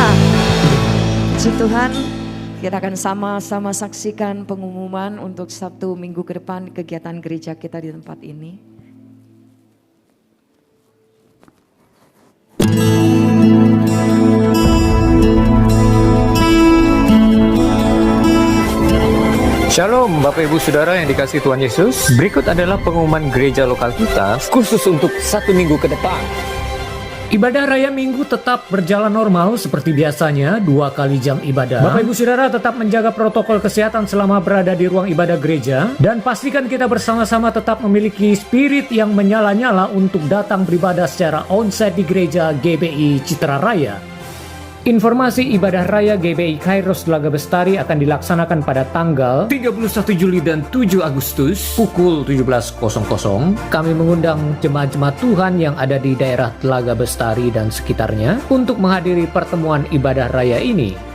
S1: Puji Tuhan, kita akan sama-sama saksikan pengumuman untuk Sabtu minggu ke depan kegiatan gereja kita di tempat ini.
S5: Shalom Bapak Ibu Saudara yang dikasihi Tuhan Yesus. Berikut adalah pengumuman gereja lokal kita khusus untuk 1 minggu ke depan.
S2: Ibadah Raya Minggu tetap berjalan normal seperti biasanya, 2 kali jam ibadah. Bapak Ibu Saudara tetap menjaga protokol kesehatan selama berada di ruang ibadah gereja. Dan pastikan kita bersama-sama tetap memiliki spirit yang menyala-nyala untuk datang beribadah secara onsite di gereja GBI Citra Raya. Informasi ibadah raya GBI Kairos Telaga Bestari akan dilaksanakan pada tanggal 31 Juli dan 7 Agustus pukul 17.00. Kami mengundang jemaat-jemaat Tuhan yang ada di daerah Telaga Bestari dan sekitarnya untuk menghadiri pertemuan ibadah raya ini.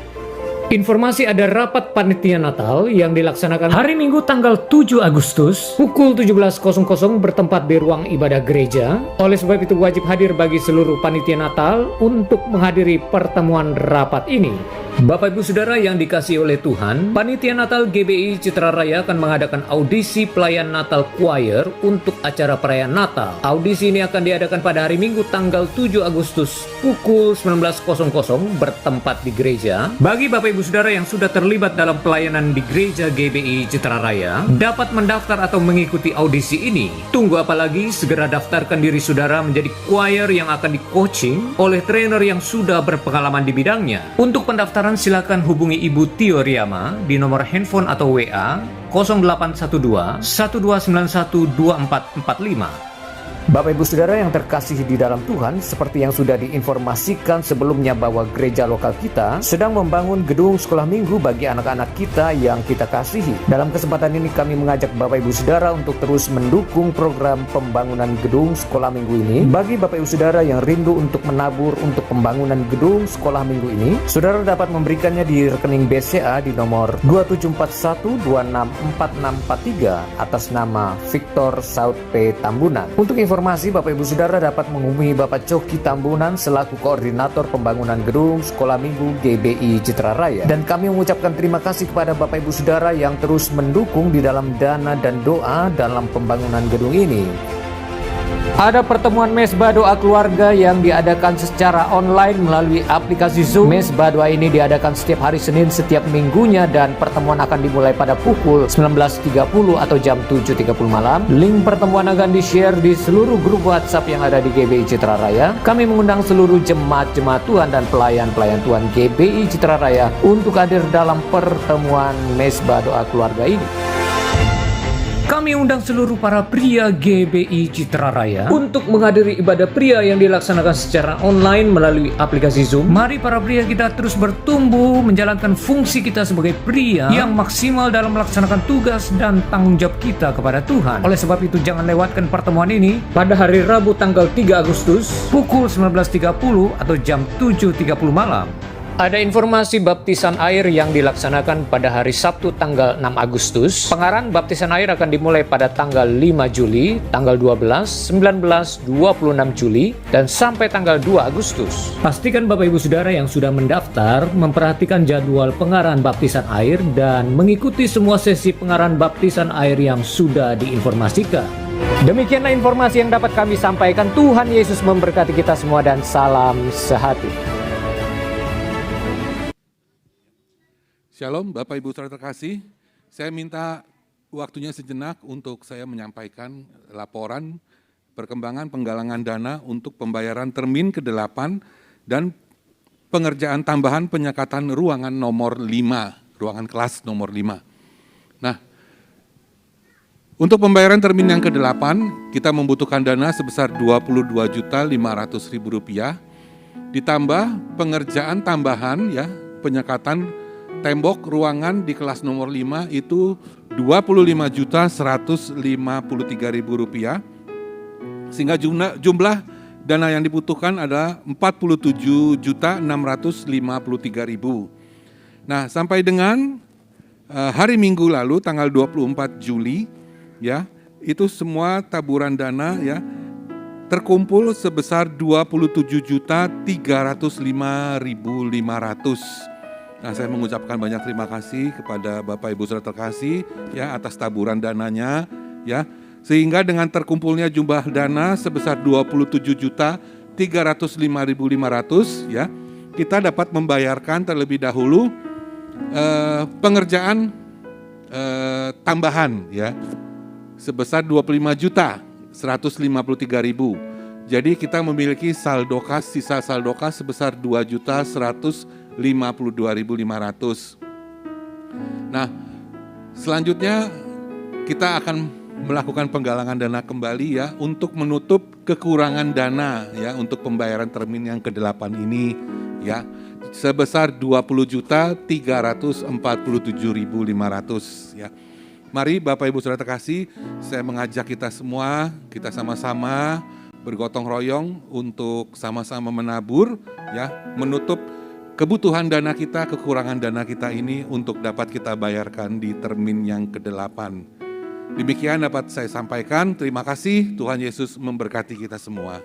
S2: Informasi ada rapat panitia Natal yang dilaksanakan hari Minggu tanggal 7 Agustus pukul 17.00 bertempat di ruang ibadah gereja. Oleh sebab itu wajib hadir bagi seluruh panitia Natal untuk menghadiri pertemuan rapat ini. Bapak Ibu Saudara yang dikasihi oleh Tuhan, panitia Natal GBI Citra Raya akan mengadakan audisi pelayan Natal Choir untuk acara perayaan Natal. Audisi ini akan diadakan pada hari Minggu tanggal 7 Agustus pukul 19.00 bertempat di gereja. Bagi Bapak Ibu Saudara yang sudah terlibat dalam pelayanan di gereja GBI Citra Raya, dapat mendaftar atau mengikuti audisi ini. Tunggu apa lagi, segera daftarkan diri saudara menjadi choir yang akan di-coaching oleh trainer yang sudah berpengalaman di bidangnya. Untuk pendaftaran silakan hubungi Ibu Tio Riyama di nomor handphone atau WA 0812 1291 2445.
S5: Bapak Ibu Saudara yang terkasih di dalam Tuhan, seperti yang sudah diinformasikan sebelumnya bahwa gereja lokal kita sedang membangun gedung sekolah minggu bagi anak-anak kita yang kita kasihi. Dalam kesempatan ini kami mengajak Bapak Ibu Saudara untuk terus mendukung program pembangunan gedung sekolah minggu ini. Bagi Bapak Ibu Saudara yang rindu untuk menabur untuk pembangunan gedung sekolah minggu ini, saudara dapat memberikannya di rekening BCA di nomor 2741264643 atas nama Victor Saud P. Tambunan. Untuk informasi, Bapak Ibu Saudara dapat menghubungi Bapak Coki Tambunan selaku Koordinator Pembangunan Gedung Sekolah Minggu GBI Citra Raya. Dan kami mengucapkan terima kasih kepada Bapak Ibu Saudara yang terus mendukung di dalam dana dan doa dalam pembangunan gedung ini. Ada pertemuan Mesbah Doa Keluarga yang diadakan secara online melalui aplikasi Zoom. Mesbah Doa ini diadakan setiap hari Senin setiap minggunya dan pertemuan akan dimulai pada pukul 19.30 atau jam 7.30 malam. Link pertemuan akan di-share di seluruh grup WhatsApp yang ada di GBI Citra Raya. Kami mengundang seluruh jemaat-jemaat Tuhan dan pelayan-pelayan Tuhan GBI Citra Raya untuk hadir dalam pertemuan Mesbah Doa Keluarga ini.
S2: Kami undang seluruh para pria GBI Citra Raya untuk menghadiri ibadah pria yang dilaksanakan secara online melalui aplikasi Zoom. Mari para pria kita terus bertumbuh menjalankan fungsi kita sebagai pria yang maksimal dalam melaksanakan tugas dan tanggung jawab kita kepada Tuhan. Oleh sebab itu jangan lewatkan pertemuan ini pada hari Rabu tanggal 3 Agustus pukul 19.30 atau jam 7.30 malam.
S5: Ada informasi baptisan air yang dilaksanakan pada hari Sabtu tanggal 6 Agustus. Pengarahan baptisan air akan dimulai pada tanggal 5 Juli, tanggal 12, 19, 26 Juli, dan sampai tanggal 2 Agustus.
S2: Pastikan Bapak Ibu Saudara yang sudah mendaftar memperhatikan jadwal pengarahan baptisan air dan mengikuti semua sesi pengarahan baptisan air yang sudah diinformasikan.
S5: Demikianlah informasi yang dapat kami sampaikan. Tuhan Yesus memberkati kita semua dan salam sehati.
S3: Shalom Bapak Ibu Saudara terkasih, saya minta waktunya sejenak untuk saya menyampaikan laporan perkembangan penggalangan dana untuk pembayaran termin ke-8 dan pengerjaan tambahan penyekatan ruangan nomor 5, ruangan kelas nomor 5. Nah, untuk pembayaran termin yang ke-8, kita membutuhkan dana sebesar Rp22.500.000, ditambah pengerjaan tambahan ya, penyekatan tembok ruangan di kelas nomor 5 itu Rp25.153.000, sehingga jumlah dana yang dibutuhkan adalah Rp47.653.000. Nah, sampai dengan hari Minggu lalu tanggal 24 Juli ya, itu semua taburan dana ya terkumpul sebesar Rp27.305.500. Nah, saya mengucapkan banyak terima kasih kepada Bapak Ibu Saudara terkasih ya atas taburan dananya ya. Sehingga dengan terkumpulnya jumlah dana sebesar Rp27.305.500 ya, kita dapat membayarkan terlebih dahulu pengerjaan tambahan ya sebesar Rp25.153.000. Jadi kita memiliki sisa saldo kas sebesar Rp2.152.500. Nah, selanjutnya kita akan melakukan penggalangan dana kembali ya untuk menutup kekurangan dana ya untuk pembayaran termin yang ke-8 ini ya sebesar Rp20.347.500 ya. Mari Bapak Ibu Saudara terkasih, saya mengajak kita semua, kita sama-sama bergotong royong untuk sama-sama menabur ya, menutup kebutuhan dana kita, kekurangan dana kita ini untuk dapat kita bayarkan di termin yang ke-8. Demikian dapat saya sampaikan. Terima kasih, Tuhan Yesus memberkati kita semua.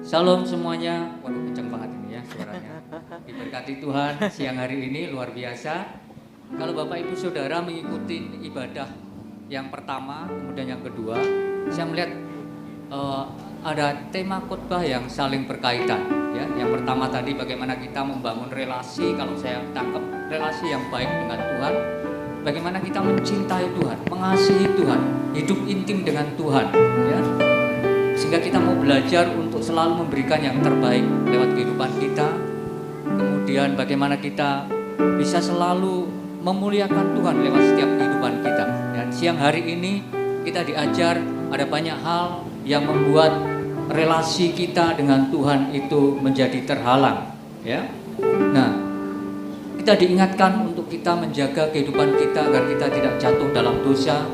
S6: Shalom semuanya. Waduh, kenceng banget ini ya suaranya. Diberkati Tuhan siang hari ini luar biasa. Kalau Bapak Ibu Saudara mengikuti ibadah yang pertama, kemudian yang kedua, saya melihat ada tema khotbah yang saling berkaitan. Ya, yang pertama tadi bagaimana kita membangun relasi, kalau saya tangkap relasi yang baik dengan Tuhan. Bagaimana kita mencintai Tuhan, mengasihi Tuhan, hidup intim dengan Tuhan. Ya. Sehingga kita mau belajar untuk selalu memberikan yang terbaik lewat kehidupan kita. Kemudian bagaimana kita bisa selalu memuliakan Tuhan lewat setiap kehidupan kita. Dan siang hari ini kita diajar ada banyak hal yang membuat relasi kita dengan Tuhan itu menjadi terhalang. Ya. Nah, kita diingatkan untuk kita menjaga kehidupan kita agar kita tidak jatuh dalam dosa,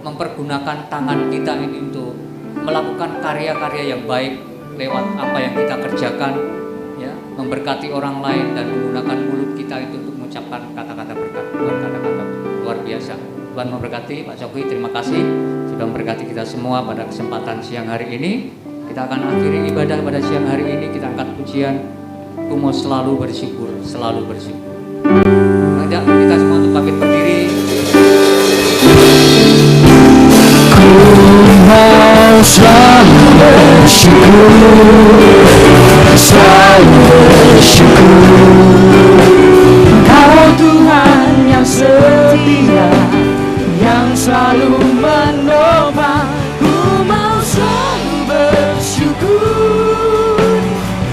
S6: mempergunakan tangan kita ini untuk melakukan karya-karya yang baik lewat apa yang kita kerjakan, ya, memberkati orang lain dan menggunakan mulut kita itu untuk mengucapkan kata-kata berkat, kata-kata luar biasa. Tuhan memberkati Pak Coki, terima kasih sudah memberkati kita semua pada kesempatan siang hari ini. Kita akan akhiri ibadah pada siang hari ini, kita angkat pujian, aku mau selalu bersyukur, selalu bersyukur. Ada kita semua untuk pamit berdiri.
S7: Selalu bersyukur, selalu bersyukur. Kau Tuhan yang setia, yang selalu menopang. Ku mau selalu bersyukur,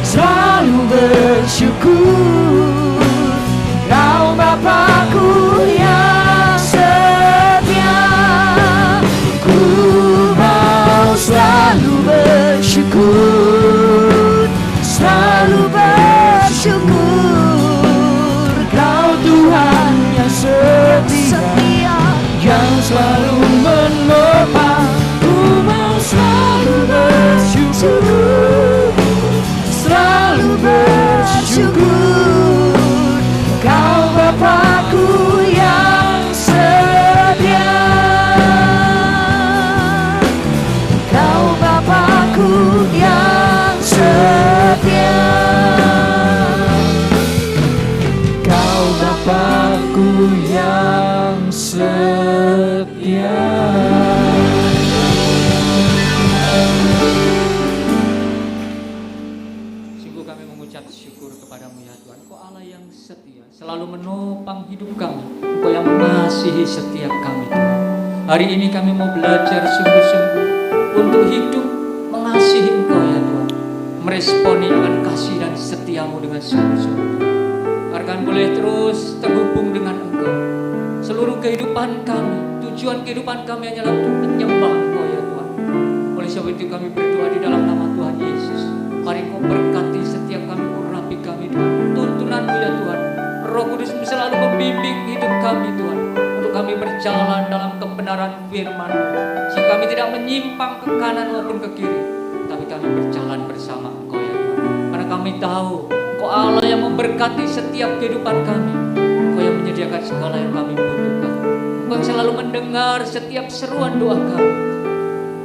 S7: selalu bersyukur. Kau Bapakku yang setia, ku selalu bersyukur, selalu bersyukur.
S6: selalu menopang hidup kami. Engkau yang mengasihi setiap kami Tuhan. Hari ini kami mau belajar sungguh-sungguh untuk hidup mengasihi Engkau ya Tuhan. Meresponi akan kasih dan setiamu dengan sungguh-sungguh. Agar kami boleh terus terhubung dengan Engkau. Seluruh kehidupan kami, tujuan kehidupan kami hanyalah untuk menyembah Engkau ya Tuhan. Oleh sebab itu kami berdoa di dalam nama Tuhan Yesus. Mari Engkau berkati setiap kami, urapi kami Tuhan. Tuntunan-Mu ya Tuhan. Roh Kudus-Mu selalu membimbing hidup kami Tuhan. Untuk kami berjalan dalam kebenaran firman-Mu. Jika kami tidak menyimpang ke kanan maupun ke kiri, tapi kami berjalan bersama Engkau ya Tuhan. Karena kami tahu Engkau Allah yang memberkati setiap kehidupan kami. Engkau yang menyediakan segala yang kami butuhkan. Engkau yang selalu mendengar setiap seruan doa kami.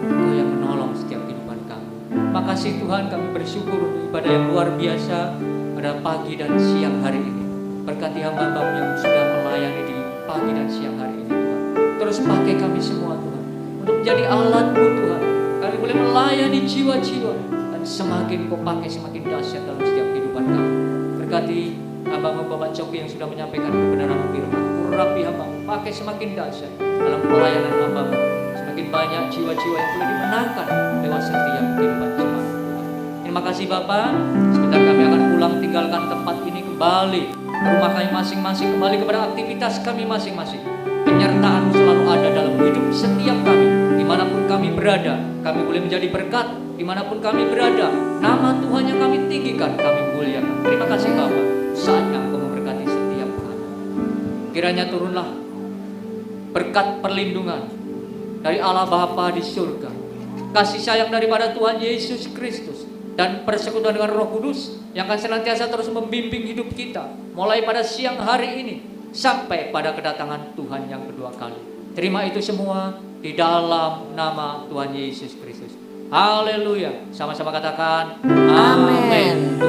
S6: Engkau yang menolong setiap kehidupan kami. Makasih Tuhan, kami bersyukur untuk ibadah yang luar biasa pada pagi dan siang hari ini. Berkati hamba-Mu yang sudah melayani di pagi dan siang hari ini Tuhan. Terus pakai kami semua Tuhan, untuk menjadi alat-Mu Tuhan. Kami boleh melayani jiwa-jiwa, dan semakin Kau pakai semakin dahsyat dalam setiap kehidupan kami. Berkati hamba-Mu Bapak Coki yang sudah menyampaikan kebenaran firman. Urapi hamba-Mu, pakai semakin dahsyat dalam pelayanan hamba-Mu. Semakin banyak jiwa-jiwa yang boleh dimenangkan lewat setiap kehidupan jemaat Tuhan. Terima kasih Bapak. Sebentar kami akan pulang tinggalkan tempat ini kembali ke rumah kami masing-masing, kembali kepada aktivitas kami masing-masing. Penyertaan-Mu selalu ada dalam hidup setiap kami. Dimanapun kami berada, kami boleh menjadi berkat. Dimanapun kami berada, nama Tuhan yang kami tinggikan, kami muliakan. Terima kasih Bapak. Saatnya Engkau memberkati setiap kami. Kiranya turunlah berkat perlindungan dari Allah Bapa di surga, kasih sayang daripada Tuhan Yesus Kristus, dan persekutuan dengan Roh Kudus yang akan senantiasa terus membimbing hidup kita mulai pada siang hari ini sampai pada kedatangan Tuhan yang kedua kali. Terima itu semua di dalam nama Tuhan Yesus Kristus. Haleluya. Sama-sama katakan amin.